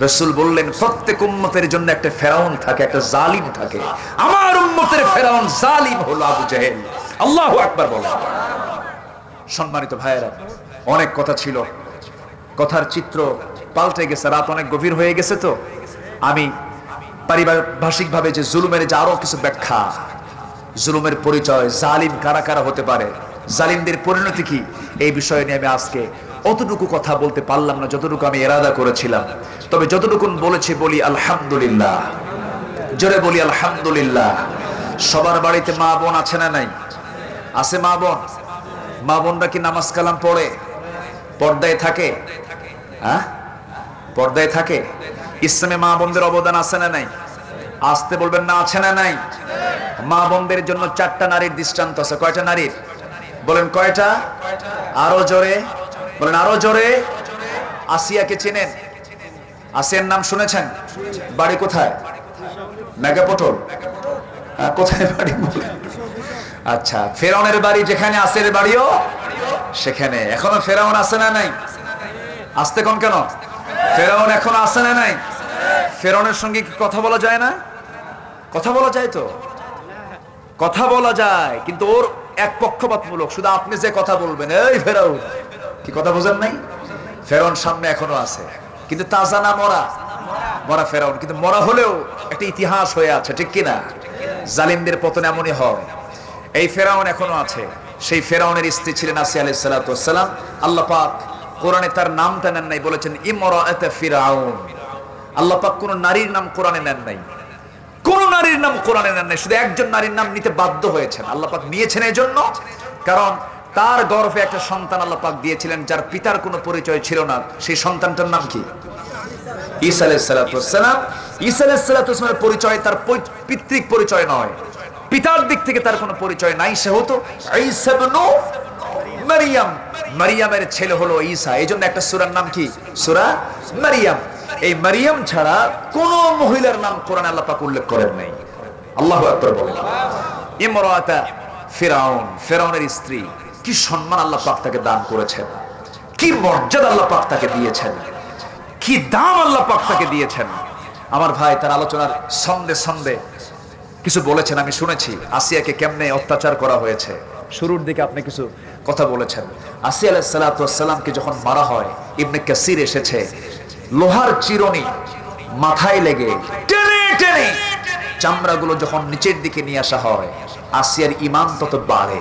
রাসূল বললেন, প্রত্যেক উম্মতের জন্য একটা ফেরাউন থাকে, একটা জালিম থাকে। আমার উম্মতের ফেরাউন জালিম হলো আবু জেহেল। আল্লাহু আকবার বলেন। সম্মানিত ভাইয়েরা, অনেক কথা ছিল, কথার চিত্র পাল্টে গেছে, রাত অনেক গভীর হয়ে গেছে। তো আমি পারিভাষিক ভাবে যে জুলুমের যে আরো কিছু ব্যাখ্যা, জুলুমের পরিচয়, জালিম কারা কারা হতে পারে, জালিমদের পরিণতি কি, এই বিষয় নিয়ে আমি আজকে অতটুকু কথা বলতে পারলাম না যতটুকু আমি ইরাদা করেছিলাম, তবে যতটুকু বলেছি বলি আলহামদুলিল্লাহ, জোরে বলি আলহামদুলিল্লাহ। সবার বাড়িতে মা বোন আছে না নাই? আছে মা বোন? মা বোনরা কি নামাজ কালাম পড়ে? পর্দায় থাকে? হ্যাঁ, পর্দায় থাকে? ইসলামে মা বোনদের অবদান আছে না নাই? আসতে বলবেন না, আছে না নাই? মা বোনদের জন্য 4টা নারীর দৃষ্টান্ত আছে। কয়টা নারীর বলেন? কয়টা? আরো জোরে বলেন, আরো জোরে। আসিয়াকে চেনেন? আসিয়ার নাম শুনেছেন? বাড়ি কোথায়? মেগাপটল? কোথায় বাড়ি? আচ্ছা, ফেরাউনের বাড়ি যেখানে, আসিয়ার বাড়িও সেখানে। এখনো ফেরাউন আছে না নাই? আসতে কোন কেন? ফেরাউন এখনো আছে না নাই? ফেরাউনের সঙ্গে কি কথা বলা যায় না? কথা বলা যায় তো, কথা বলা যায়, কিন্তু ওর এক পক্ষপাতমূলক। শুধু আপনি যে কথা বলবেন, এই ফেরাউন, কি কথা বোঝেন নাই? ফেরাউন সামনে এখনো আছে, কিন্তু তাজা না মরা? মরা ফেরাউন, কিন্তু মরা হলেও একটা ইতিহাস হয়ে আছে, ঠিক কিনা? জালিমদের পতন এমনই হয়। এই ফেরাউন এখনো আছে। সেই ফেরাউনের স্ত্রী ছিলেন আসিয়া আলাইহিস সালাতু ওয়াস সালাম। আল্লাহ পাক কোরআনে তার নামটা নেন নাই, বলেছেন ইমরাআত ফিরাউন। আল্লাহ পাক কোন নারীর নাম কোরআনে নেন নাই, কোন নারীর নাম কোরআনে নেন নাই, শুধু একজন নারীর নাম নিতে বাধ্য হয়েছেন। আল্লাহ পাক নিয়েছেন এই জন্য, কারণ তার গর্ভে একটা সন্তান আল্লাহ পাক দিয়েছিলেন যার পিতার কোনো পরিচয় ছিল না। সেই সন্তানটার নাম কি? ঈসা আলাইহিস সালাতু ওয়াস সালাম। ঈসা আলাইহিস সালাতু ওয়াস সালামের পরিচয় তার পিতৃক পরিচয় নয়, পিতার দিক থেকে তার কোনো পরিচয় নাই। সে হতো ঈসা ইবনে মারইয়াম, মারইয়ামের ছেলে হলো ঈসা। এইজন্য একটা সূরার নাম কি? সূরা মারইয়াম। এই মারইয়াম ছাড়া কোন মহিলার নাম কোরআনে আল্লাহ পাক উল্লেখ করেন নাই। আল্লাহু আকবার বলেন। ইমরাআত ফিরাউন, ফিরাউনের স্ত্রী, কি সম্মান আল্লাহ পাক তাকে দান করেছেন, কি মর্যাদা আল্লাহ পাক তাকে দিয়েছেন, কি দাম আল্লাহ পাক তাকে দিয়েছেন। আমার ভাই তার আলোচনার সন্দেহ কিছু বলেছেন, আমি শুনেছি আসিয়াকে কেমনে অত্যাচার করা হয়েছে। শুরুর দিকে আপনি কিছু কথা বলেছেন। আসিয়া আলাইহিস সালাতু ওয়াস সালামকে যখন মারা হয়, ইবনে কাসির এসেছে, লোহার চিরুনি মাথায় লেগে টেনে টেনে চামড়াগুলো যখন নিচের দিকে নিয়ে আসা হয়, আসিয়ার ঈমান তত বাড়ে।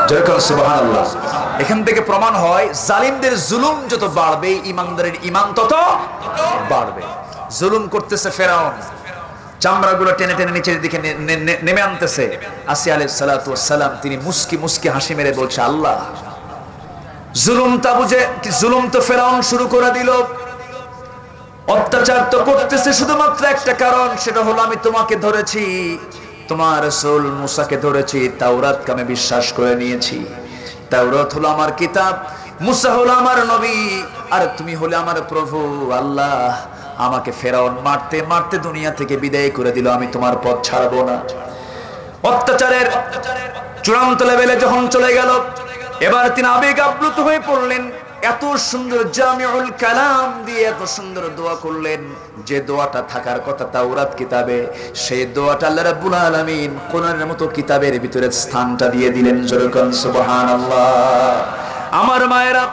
যেরকম সুবহানাল্লাহ। এখান থেকে প্রমাণ হয় জালিমদের জুলুম যত বাড়বে, ঈমানদারের ঈমান তত বাড়বে। জুলুম করতেছে ফেরাউন, চামড়াগুলো টেনে টেনে নিচের দিকে নেমে আনতেছে। আসিয়া আলাইহিস সালাতু ওয়াস সালাম তিনি মুস্কি মুস্কি হাসি মেরে বলছে, আল্লাহ, জুলুমটা বুঝে, জুলুম তো ফেরাউন শুরু করে দিল, অত্যাচার তো করতেছে শুধুমাত্র একটা কারণ, সেটা হলো আমি তোমাকে ধরেছি, তোমার রাসূল মুসাকে ধরেছি, তাওরাতকে আমি বিশ্বাস করে নিয়েছি। তাওরাত হলো আমার কিতাব, মুসা হলো আমার নবী, আর তুমি হলে আমার প্রভু। আল্লাহ, আমাকে ফেরাউন মারতে মারতে দুনিয়া থেকে বিদায় করে দিল, আমি তোমার পথ ছাড়বো না। অত্যাচারের চূড়ান্ত লেভেলে যখন চলে গেল, এবার তিনি আবেগ আপ্লুত হয়ে পড়লেন। এত সুন্দর জামিউল কালাম দিয়ে এত সুন্দর দোয়া করলেন, যে দোয়াটা থাকার কথা তাওরাত কিতাবে, সেই দোয়াটা আল্লাহ রাব্বুল আলামিন কোরআনের মতো কিতাবের ভিতরে স্থানটা দিয়ে দিলেন। যেরকম সুবহানাল্লাহ। আমার মায়েরা,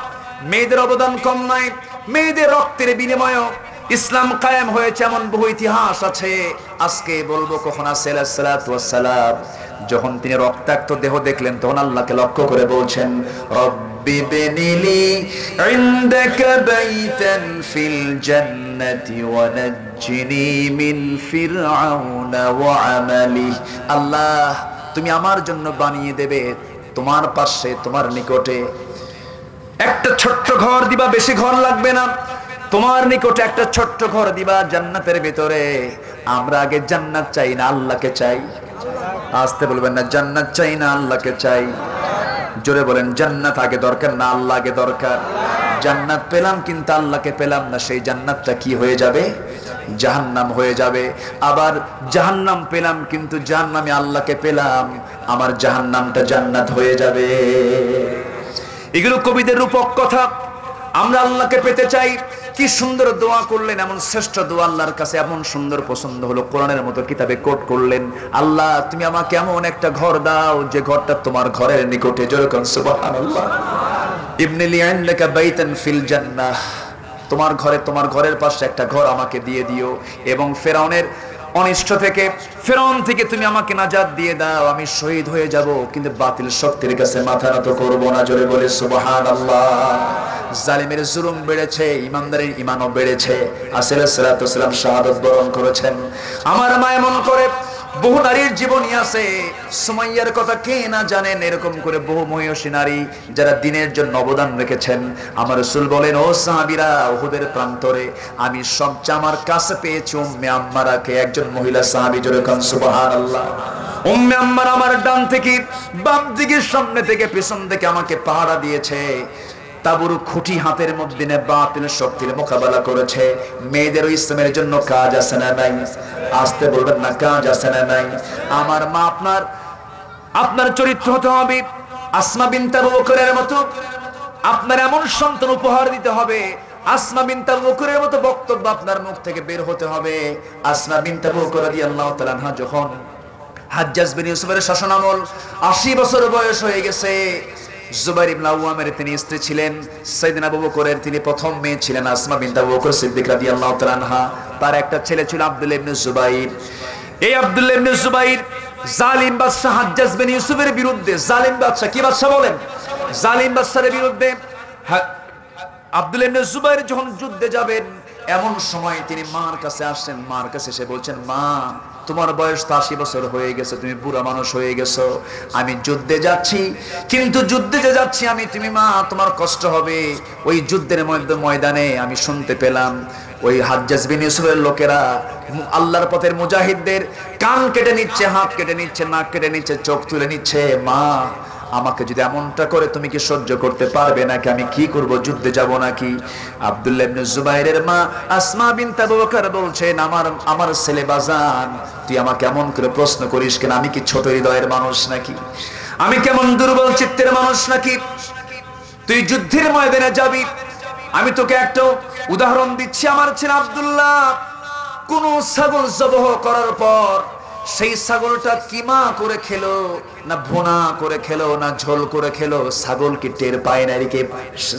মেয়েদের অবদান কম নাই, মেয়েদের রক্তের বিনিময়ে ইসলাম কায়েম হয়েছে, এমন বহু ইতিহাস আছে। আজকে বলবো, কখন আসিয়া আলাইহিস সালাতু ওয়াস সালাম যখন তিনি রক্তাক্ত দেহ দেখলেন, তখন আল্লাহকে লক্ষ্য করে বলছেন, রব্বি বিনিলি ইনদাকা বাইতান ফিল জান্নাতি ওয়া নাজ্জিনি মিন ফিরআউনা ওয়া আমালি। আল্লাহ, তুমি আমার জন্য বানিয়ে দেবে তোমার পাশে, তোমার নিকটে একটা ছোট্ট ঘর দিবা, বেশি ঘর লাগবে না, তোমার নিকটে একটা ছোট্ট ঘর দিবা জান্নাতের ভিতরে। আমরা আগে জান্নাত চাই না আল্লাহকে চাই। আসতে বলবেন না, জান্নাত চাই না আল্লাহকে চাই। জোরে বলেন, জান্নাত আগে দরকার না আল্লাহ আগে দরকার। জান্নাত পেলাম কিন্তু আল্লাহকে পেলাম না, সেই জান্নাতটা কি হয়ে যাবে? জাহান্নাম হয়ে যাবে। আবার জাহান্নাম পেলাম কিন্তু জাহান্নামে আল্লাহকে পেলাম, আমার জাহান্নামটা জান্নাত হয়ে যাবে। এগুলো কবিদের রূপক কথা। আমরা আল্লাহকে পেতে চাই। কি সুন্দর দোয়া করলেন, এমন শ্রেষ্ঠ দোয়া আল্লাহর কাছে এমন সুন্দর পছন্দ হলো, কোরআনের মতো কিতাবে কোট করলেন, আল্লাহ তুমি আমাকে এমন একটা ঘর দাও যে ঘরটা তোমার ঘরের নিকটে। যেরকম সুবহানাল্লাহ। ইবনে লি ইনদাকা বাইতান ফিল জান্নাহ, তোমার ঘরে, তোমার ঘরের পাশে একটা ঘর আমাকে দিয়ে দিও। এবং ফেরাউনের অনিষ্ট থেকে, ফিরআউন থেকে তুমি আমাকে নাজাত দিয়ে দাও, আমি শহীদ হয়ে যাব, কিন্তু বাতিল শক্তির কাছে মাথা নত করব না। জোরে বলে সুবহানাল্লাহ। জালিমের জুলুম বেড়েছে, ইমানদারের ঈমানও বেড়েছে। আসিফ আলাইহিস সালাতু ওয়াস সালাম শাহাদাত বরণ করেছেন। আমার মা এমন করে বহু নারীর জীবনী আছে, সুমাইয়ার কথা কে না জানেন, এরকম করে বহু মহিষী নারী যারা দিনের জন্য অবদান রেখেছেন। আমার রাসূল বলেন, ও সাহাবীরা, উহুদের প্রান্তরে আমি সবচেয়ে আমার কাছে পেয়েছি উম্মে আম্মারাকে। একজন মহিলা সাহাবী, জোরে কান সুবহানাল্লাহ। উম্মে আম্মারা আমার ডান থেকে বাম দিকে, সামনে থেকে পিছন থেকে আমাকে পাহারা দিয়েছে। তাবুর খুঁটি হাতের মধ্যে নিয়ে বাতিল শক্তির মোকাবেলা করেছে। মেয়েদের ইসলামের জন্য কাজ আছে না নাই? আসতে বলবেন না, কাজ আছে না নাই? আমার মা, আপনার চরিত্র হতে হবে আসমা বিনতে আবু বকরের মতো। আপনার এমন সন্তান উপহার দিতে হবে, আসমা বিনতে আবু বকরের মতো বক্তব্য আপনার মুখ থেকে বের হতে হবে। আসমা বিনতে আবু বকর রাদিয়াল্লাহু তাআলা আনহা যখন হাজ্জাজ বিন ইউসুফের শাসনামল 80 বছর বয়স হয়ে গেছে, জুবাইর ইবনে আওয়ামের তিনি স্ত্রী ছিলেন, সাইয়েদনা আবু বকরের তিনি প্রথম মেয়ে ছিলেন আসমা বিনতে আবু বকর সিদ্দিক রাদিয়াল্লাহু তাআলা আনহা। তার একটা ছেলে ছিল আব্দুল্লাহ ইবনে জুবাইর। এই আব্দুল্লাহ ইবনে জুবাইর জালিম বাদশা হাজ্জাজ বিন ইউসুফের বিরুদ্ধে, জালিম বাদশা, কি বাদশা বলেন? জালিম বাদশার বিরুদ্ধে আব্দুল্লাহ ইবনে জুবাইর যখন যুদ্ধে যাবেন, এমন সময় তিনি মার কাছে আসেন। মার কাছে এসে বলছেন, মা, তোমার বয়স তো 80 বছর হয়ে গেছে, তুমি বুড়া মানুষ হয়ে গেছো, আমি যুদ্ধে যাচ্ছি, কিন্তু যুদ্ধে যে যাচ্ছি আমি, তুমি মা, তোমার কষ্ট হবে। ওই যুদ্ধের ময়দানে আমি শুনতে পেলাম ওই হাজ্জাজ বিন ইউসুফের লোকেরা আল্লাহর পথের মুজাহিদদের কান কেটে নিচ্ছে, হাত কেটে নিচ্ছে, নাক কেটে নিচ্ছে, চোখ তুলে নিচ্ছে। মা, আমাকে যদি এমনটা করে তুমি কি সহ্য করতে পারবে নাকি? আমি কি করব, যুদ্ধে যাব নাকি? আব্দুল্লাহ ইবনে জুবাইরের মা আসমা বিনতে আবু বকর বলছেন, আমার ছেলে বাজান, তুই আমাকে এমন করে প্রশ্ন করিস কেন? আমি কি ছোট হৃদয়ের মানুষ নাকি? আমি কেমন দুর্বল চিত্তের মানুষ নাকি? তুই যুদ্ধের ময়দানে যাবি, আমি তোকে একটা উদাহরণ দিচ্ছি। আমার ছেলে আব্দুল্লাহ কোন ছাগল জবাহ করার পর সেই ছাগলটা কিমা করে খেলো, না ভুনা করে খেলো, না ঝোল করে খেলো, ছাগল কি টের পায় না?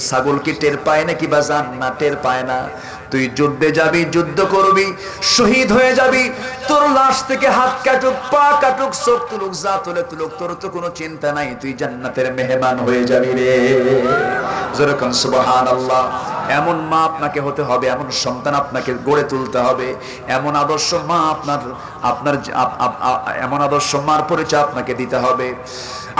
ছাগল কি টের পায় নাকি বাজান? না, টের পায় না। তুই যুদ্ধে যাবি, যুদ্ধ করবি, শহীদ হয়ে যাবি, তোর লাশ থেকে হাত কাটুক, পা কাটুক, চোখ তুলুক, যা তুলে তুলুক, তোর তো কোনো চিন্তা নাই, তুই জান্নাতের মেহমান হয়ে যাবি রে। জোরে কান সুবহানাল্লাহ। এমন মা আপনাকে হতে হবে, এমন সন্তান আপনাকে গড়ে তুলতে হবে, এমন আদর্শ মা আপনার এমন আদর্শ মার পরিচয় আপনাকে দিতে হবে।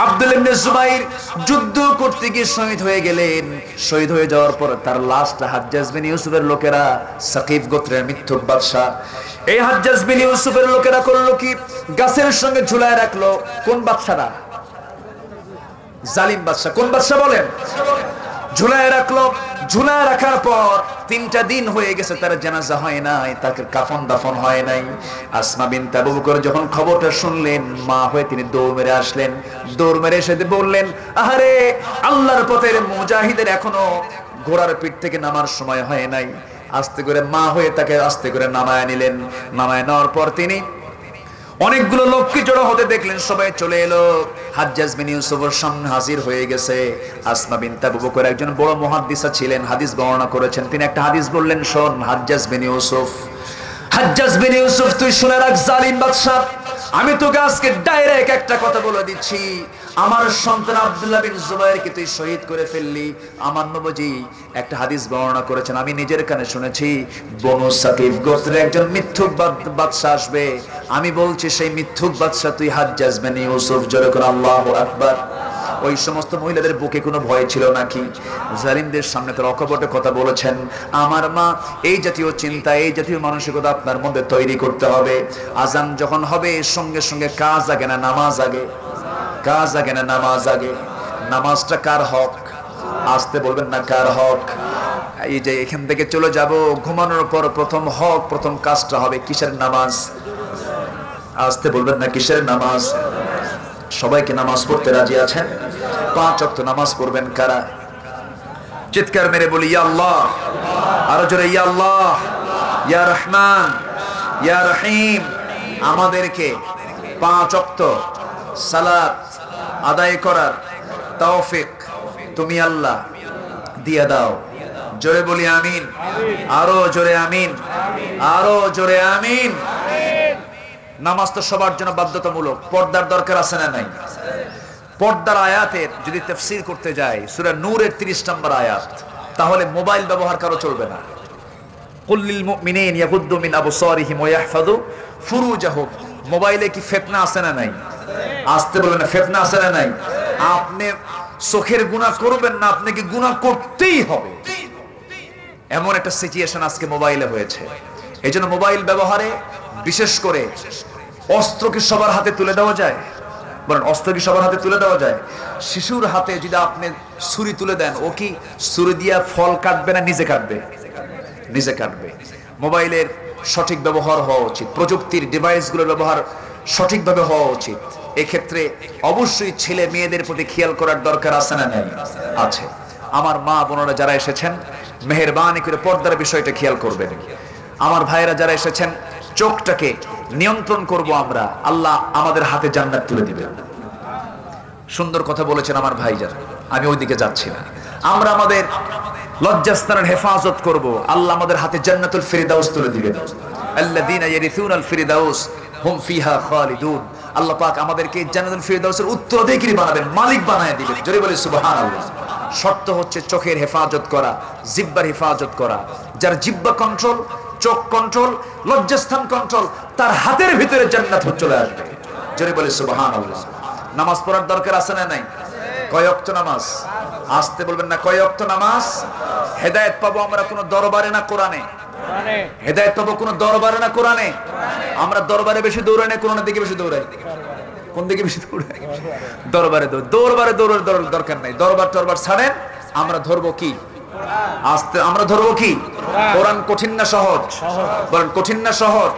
আব্দুল্লাহ ইবনে জুবাইর যুদ্ধ করতে গিয়ে শহীদ হয়ে গেলেন। শহীদ হয়ে যাওয়ার পর তার লাশটা হাজ্জাজ বিন ইউসুফের লোকেরা, সাকিফ গোত্রের মিথ্যুক বাদশা, এই হাজ্জাজ বিন ইউসুফের লোকেরা করলো কি, গাছের সঙ্গে ঝুলায় রাখলো। কোন বাদশারা? জালিম বাদশা। কোন বাদশা বলেন? ঝুলায় রাখলো। ঝুলায় রাখার পর 3টা দিন হয়ে গেছে, তার জানাজা হয় নাই, তাকে কাফন দাফন হয় নাই। আসমা বিনতে আবু বকর যখন খবরটা শুনলেন, মা হয়ে তিনি দৌড় মেরে আসলেন। দৌড় মেরে এসে বললেন, আহারে, আল্লাহর পথের মুজাহিদের এখনো ঘোড়ার পিঠ থেকে নামার সময় হয় নাই। আস্তে করে মা হয়ে তাকে আস্তে করে নামায় নিলেন। নামায় নেওয়ার পর তিনি অনেকগুলো লোককে জড়ো হতে দেখলেন, সবাই চলে এলো। হাজ্জাজ বিন ইউসুফের সামনে হাজির হয়ে গেছে। আসমা বিনতে আবু বকর একজন বড় মুহাদ্দিসা ছিলেন, হাদিস বর্ণনা করেছেন। তিনি একটা হাদিস বললেন, শোন হাজ্জাজ বিন ইউসুফ, তুই শুনে রাখ, জালিম বাদশা, আমি তোকে আজকে ডাইরেক্ট একটা কথা বলে দিচ্ছি, আমার সন্তান আব্দুল্লাহ বিন জুবাইরকে তুই শহীদ করে ফেললি। আমার নবী একটা হাদিস বর্ণনা করেছেন, আমি নিজের কানে শুনেছি, বনু সাকিফ গোত্রের একজন মিথ্যুক বাদশা আসবে। আমি বলছি সেই মিথ্যুক বাদশা তুই হাজ্জাজ বিন ইউসুফ। জোরে করে আল্লাহু আকবার। ওই সমস্ত মহিলাদের বুকে কোনো ভয় ছিল নাকি? জালিমদের সামনে তার অকপটে কথা বলেছেন। আমার মা, এই জাতীয় চিন্তা, এই জাতীয় মানসিকতা আপনার মধ্যে তৈরি করতে হবে। আজান যখন হবে, সঙ্গে সঙ্গে কাজ আগে না নামাজ আগে? কাজ আগে না নামাজ আগে? নামাজটা কার হক? আসতে বলবেন না, কার হক? এই যে এখান থেকে চলে যাব, ঘুমানোর পর প্রথম হক, প্রথম কাজটা হবে কিসের? নামাজ। আসতে বলবেন না, কিসের নামাজ? সবাইকে নামাজ পড়তে রাজি আছেন? 5 ওয়াক্ত নামাজ পড়বেন কারা? চিৎকার মেরে বলি, ইয়া আল্লাহ। আরো জোরে, ইয়া আল্লাহ, ইয়া রহমান, ইয়া রহিম। আমাদেরকে 5 ওয়াক্ত সালাত আদায় করার তৌফিক তুমি আল্লাহ দিয়ে দাও। জোরে বলি আমিন। আরো জোরে আমিন, আরো জোরে আমিন। নামাজ তো সবার জন্য বাধ্যতামূলক, পর্দার দরকার আছে না নাই? পর্দার আয়াতের যদি তাফসীর করতে যাই সূরা নূরের 30 নম্বর আয়াত, তাহলে মোবাইল ব্যবহার কারো চলবে না। কুল্লিল মুমিনিন ইয়াগুদ্দু মিন আবসারিহিম ওয়া ইয়াহফাযু ফুরুজাহুম। মোবাইলে কি ফিতনা আছে না নাই? আসতে বলবেন না, ফিতনা আছে না নাই? আপনি চোখের গুনাহ করবেন না, আপনাকে গুনাহ করতেই হবে, এমন একটা সিচুয়েশন আজকে মোবাইলে হয়েছে। এইজন্য মোবাইল ব্যবহারে বিশেষ করে অস্ত্র কি সবার হাতে তুলে দেওয়া যায়? বলেন, অস্ত্র কি সবার হাতে তুলে দেওয়া যায়? শিশুর হাতে যদি আপনি ছুরি তুলে দেন, ও কি ছুরি দিয়া ফল কাটবে না নিজে কাটবে? নিজে কাটবে। মোবাইলের সঠিক ব্যবহার হওয়া উচিত, প্রযুক্তির ডিভাইসগুলোর ব্যবহার সঠিকভাবে হওয়া উচিত। এক্ষেত্রে অবশ্যই ছেলে মেয়েদের প্রতি খেয়াল করার দরকার আছে না নাই? আছে। আমার মা বোনেরা যারা এসেছেন, মেহেরবানি করে পর্দার বিষয়টা খেয়াল করবেন। আমার ভাইয়েরা যারা এসেছেন, চোখটাকে নিয়ন্ত্রণ করব আমরা, আল্লাহ আমাদের হাতে জান্নাত তুলে দিবেন। সুন্দর কথা বলেছেন আমার ভাইজান, আমি ওইদিকে যাচ্ছি না। আমরা আমাদের লজ্জাস্থানের হেফাজত করব, আল্লাহ আমাদের হাতে জান্নাতুল ফিরদাউস তুলে দিবেন। আল্লাযীনা ইয়ারিসুনাল ফিরদাউস হুম ফিহা খালিদুন। আল্লাহ পাক আমাদেরকে জান্নাতুল ফিরদাউসের উত্তরাধিকারী বানাবেন, মালিক বানায় দিবেন। জোরে বলি সুবহানাল্লাহ। শর্ত হচ্ছে চোখের হেফাজত করা, জিহ্বার হেফাজত করা। যার জিহ্বা কন্ট্রোল, চোখ কন্ট্রোল, লজ্জাস্থান কন্ট্রোল, তার হাতের ভিতরে জান্নাত চলে আসবে। জোরে বলি সুবহানাল্লাহ। নামাজ পড়ার দরকার আছে না নাই? কয় ওয়াক্ত নামাজ? আসতে বলবেন না, কয় ওয়াক্ত নামাজ? হেদায়েত পাবো আমরা কোন দরবারে না কোরআনে? হেদায়েত পাবো কোন দরবারে না কোরআনে? আমরা দরবারে বেশি দৌড়াই না কোরআনের দিকে বেশি দৌড়াই? কোন দিকে বেশি দৌড়াই? দরবারে দরবারে দৌড়ার দরকার নাই। দরবার টরবার ছাড়েন, আমরা ধরবো কি? আস্তে আমরা ধরবো কি? কোরআন কঠিন না সহজ? বলেন, কঠিন না সহজ?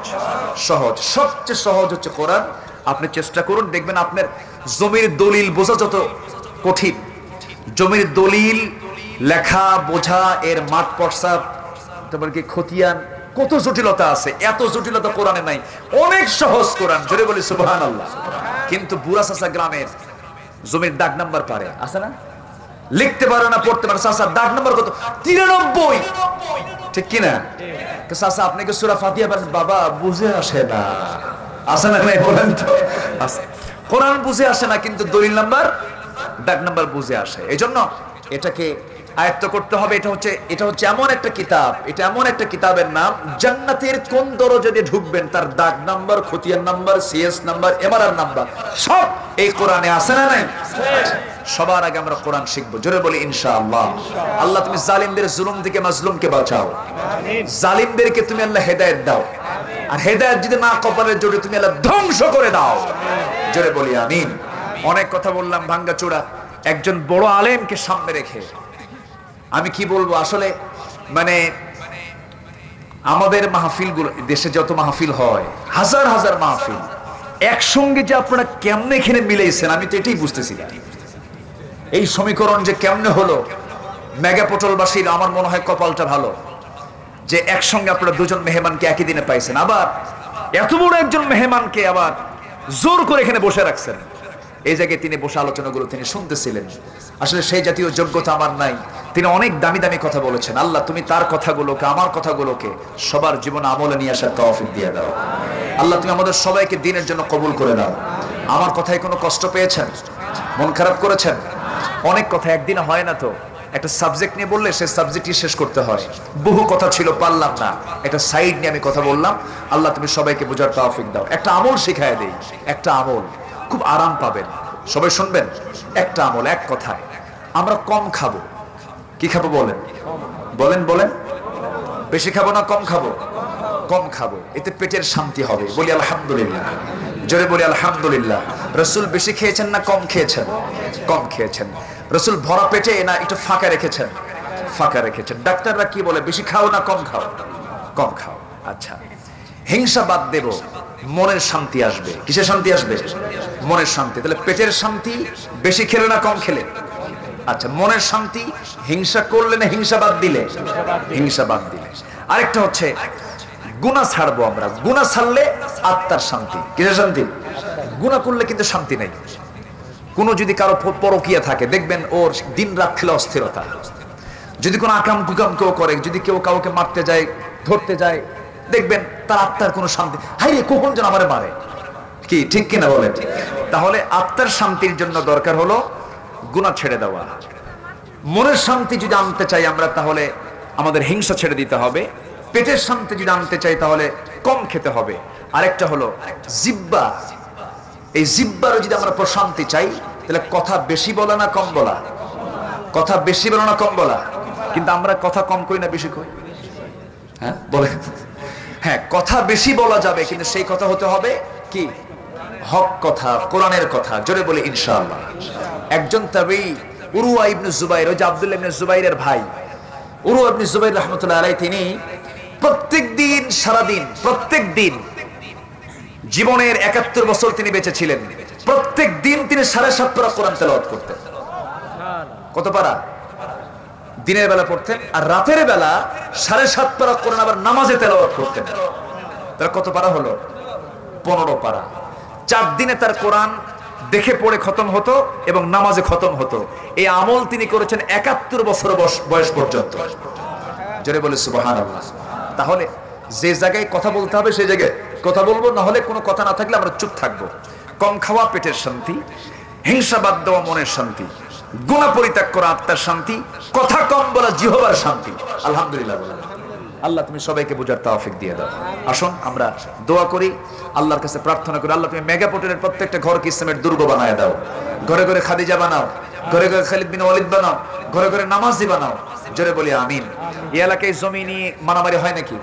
সহজ। সবচেয়ে সহজ হচ্ছে কোরআন। আপনি চেষ্টা করুন, দেখবেন আপনার জমির দলিল বোঝা যত কঠিন, জমির দলিল লেখা বোঝা, এর মাঠ পর্সা, তারপর কি খতিয়ান, কত জটিলতা আছে, এত জটিলতা কোরআনে নাই। অনেক সহজ কোরআন। জোরে বলি সুবহানাল্লাহ। কিন্তু বুড়া চাচা গ্রামের জমির দাগ নাম্বার পারে, আছে না? লিখতে পারে না, পড়তে পারে। চাচা দাগ নাম্বার কত? 93। ঠিক কিনা? চাচা আপনি কি সূরা ফাতিহা পড়েন? বাবা বুঝে আসে না, আছে না? নাই বলেন তো। কোরআন বুঝে আসে না, কিন্তু দলিল নাম্বার, দাগ নাম্বার বুঝে আসে। এজন্য এটাকে আয়ত্ত করতে হবে। এটা হচ্ছে এমন একটা কিতাব, এটা এমন একটা কিতাবের নাম, জান্নাতের কোন দরজা দিয়ে ঢুকবেন তার দাগ নাম্বার, খতিয়ান number, CS number, MRR number সব এই কোরআনে আছে না নাই? সবার আগে আমরা কোরআন শিখবো। জোরে বলি ইনশাআল্লাহ। আল্লাহ তুমি জালিমদের জুলুম থেকে মাজলুমকে বাঁচাও, জালিমদেরকে তুমি আল্লাহ হেদায়েত দাও, আর হেদায়েত যদি না কপালে জোরে তুমি আল্লাহ ধ্বংস করে দাও। জোরে বলি আমিন। অনেক কথা বললাম ভাঙ্গা চূড়া, একজন বড় আলেমকে সামনে রেখে আমি কি বলবো? আসলে মানে আমাদের মাহফিলগুলো, দেশে যত মাহফিল হয়, হাজার হাজার মাহফিল, একসঙ্গে যে আপনারা কেমনে এখানে মিলেছেন আমি তো এটাই বুঝতেছি না। এই সমীকরণ যে কেমনে হলো, মেগা পটলবাসীর আমার মনে হয় কপালটা ভালো যে একসঙ্গে আপনারা দুজন মেহমানকে একই দিনে পাইছেন, আবার এত বড় একজন মেহমানকে আবার জোর করে এখানে বসে রাখছেন। এই জায়গায় তিনি বসে আলোচনাগুলো তিনি শুনতেছিলেন। আসলে সেই জাতীয় যোগ্যতা আমার নাই। তিনি অনেক দামি দামি কথা বলেছেন। আল্লাহ তুমি তার কথাগুলোকে, আমার কথাগুলোকে সবার জীবনে আমলে নিয়ে আসার তৌফিক দিয়ে দাও। আল্লাহ তুমি আমাদের সবাইকে দ্বীনের জন্য কবুল করে দাও। আমার কথায় কোনো কষ্ট পেয়েছেন? মন খারাপ করেছেন? অনেক কথা একদিনে হয় না তো। একটা সাবজেক্ট নিয়ে বললে সেই সাবজেক্টই শেষ করতে হয়। বহু কথা ছিল, পারলাম না। একটা সাইড নিয়ে আমি কথা বললাম। আল্লাহ তুমি সবাইকে বোঝার তৌফিক দাও। একটা আমল শিখায় দেই, একটা আমল, খুব আরাম পাবেন। সবাই শুনবেন। একটা আমল, এক কথায় আমরা কম খাবো। কি খাবো বলেন? বলেন বলেন। বেশি খাবো না কম খাবো? কম খাবো, এতে পেটের শান্তি হবে। বলি আলহামদুলিল্লাহ। জোরে বলি আলহামদুলিল্লাহ। রাসূল বেশি খেয়েছেন না কম খেয়েছেন? কম খেয়েছেন। রাসূল ভরা পেটে না একটু ফাঁকা রেখেছেন? ফাঁকা রেখেছেন। ডাক্তাররা কি বলে? বেশি খাও না কম খাও? কম খাও। আচ্ছা, হিংসা বাদ দেব, মনের শান্তি আসবে। কিসের শান্তি আসবে? মনের শান্তি। তাহলে পেটের শান্তি বেশি খেলে না কম খেলে? আচ্ছা, মনের শান্তি হিংসা করলে না হিংসা বাদ দিলে? হিংসা বাদ দিলে। আরেকটা হচ্ছে গুনাহ ছাড়বো আমরা। গুনাহ ছাড়লে আত্মার শান্তি। কিসের শান্তি? গুনাহ করলে কিন্তু শান্তি নেই। কোনো যদি কারো পরকীয়া থাকে, দেখবেন ওর দিন রাত খেলে অস্থিরতা। যদি কোনো আকাম কুকাম কেউ করে, যদি কেউ কাউকে মারতে যায়, ধরতে যায়, দেখবেন তার আত্মার কোনো শান্তি। হাই রে, কখন যেন আমারে মারে, কি ঠিক কিনা বলেন? তাহলে আত্মার শান্তির জন্য দরকার হলো গুনাহ ছেড়ে দেওয়া। মনের শান্তি যদি আনতে চাই আমরা, তাহলে আমাদের হিংসা ছেড়ে দিতে হবে। পেটের শান্তি যদি আনতে চাই, তাহলে কম খেতে হবে। আরেকটা হলো জিহ্বা। এই জিহ্বার যদি আমরা প্রশান্তি চাই, তাহলে কথা বেশি বলা না কম বলা? কথা বেশি বলা না কম বলা? কিন্তু আমরা কথা কম করি না বেশি করি? হ্যাঁ বলে, হ্যাঁ কথা বেশি বলা যাবে, কিন্তু সেই কথা হতে হবে কি? হক কথা, কোরআনের কথা। জোরে বলে ইনশাআল্লাহ। একজন তাবেঈ উরওয়া ইবনে জুবাইর, ওই যে আব্দুল্লাহ ইবনে জুবাইরের ভাই উরওয়া ইবনে জুবাইর রাহমাতুল্লাহ আলাইহি, তিনি প্রত্যেকদিন সারাদিন, প্রত্যেকদিন জীবনের ৭১ বছর তিনি বেঁচে ছিলেন, প্রত্যেক দিন তিনি ৭.৫ পারা কোরআন তেলাওয়াত করতেন। কত পারা? দিনের বেলা পড়তেন, আর রাতের বেলা ৭.৫ পারা কোরআন আবার নামাজে তেলাওয়াত করতেন। তার কত পারা হলো? ১৫ পারা। ৪ দিনে তার কোরআন দেখে পড়ে খতম হতো এবং নামাজে খতম হতো। এই আমল তিনি করেছেন ৭১ বছর বয়স পর্যন্ত। জোরে বলে সুবহানাল্লাহ। তাহলে যে জায়গায় কথা বলতে হবে সেই জায়গায় কথা বলবো, না হলে কোনো কথা না থাকলে আমরা চুপ থাকবো। কম খাওয়া পেটের শান্তি, হিংসা বাদ দেওয়া মনের শান্তি, গুনাহ পরিত্যাগ করা আত্মার শান্তি, কথা কম বলা জিহ্বার শান্তি। আলহামদুলিল্লাহ বলেন। আল্লাহ তুমি সবাইকে বুঝার তৌফিক দিয়ে দাও। আসুন আমরা দোয়া করি, আল্লাহর কাছে প্রার্থনা করি, আল্লাহ তুমি মেগাপোটের প্রত্যেকটা ঘরকে ইসলামের দুর্গ বানায় দাও। ঘরে ঘরে খাদিজা বানাও, ঘরে ঘরে খালিদ বিন ওয়ালিদ বানাও, ঘরে ঘরে নামাজি বানাও। জোরে বলি আমিন। এই এলাকায় জমি নিয়ে মারামারি হয় নাকি?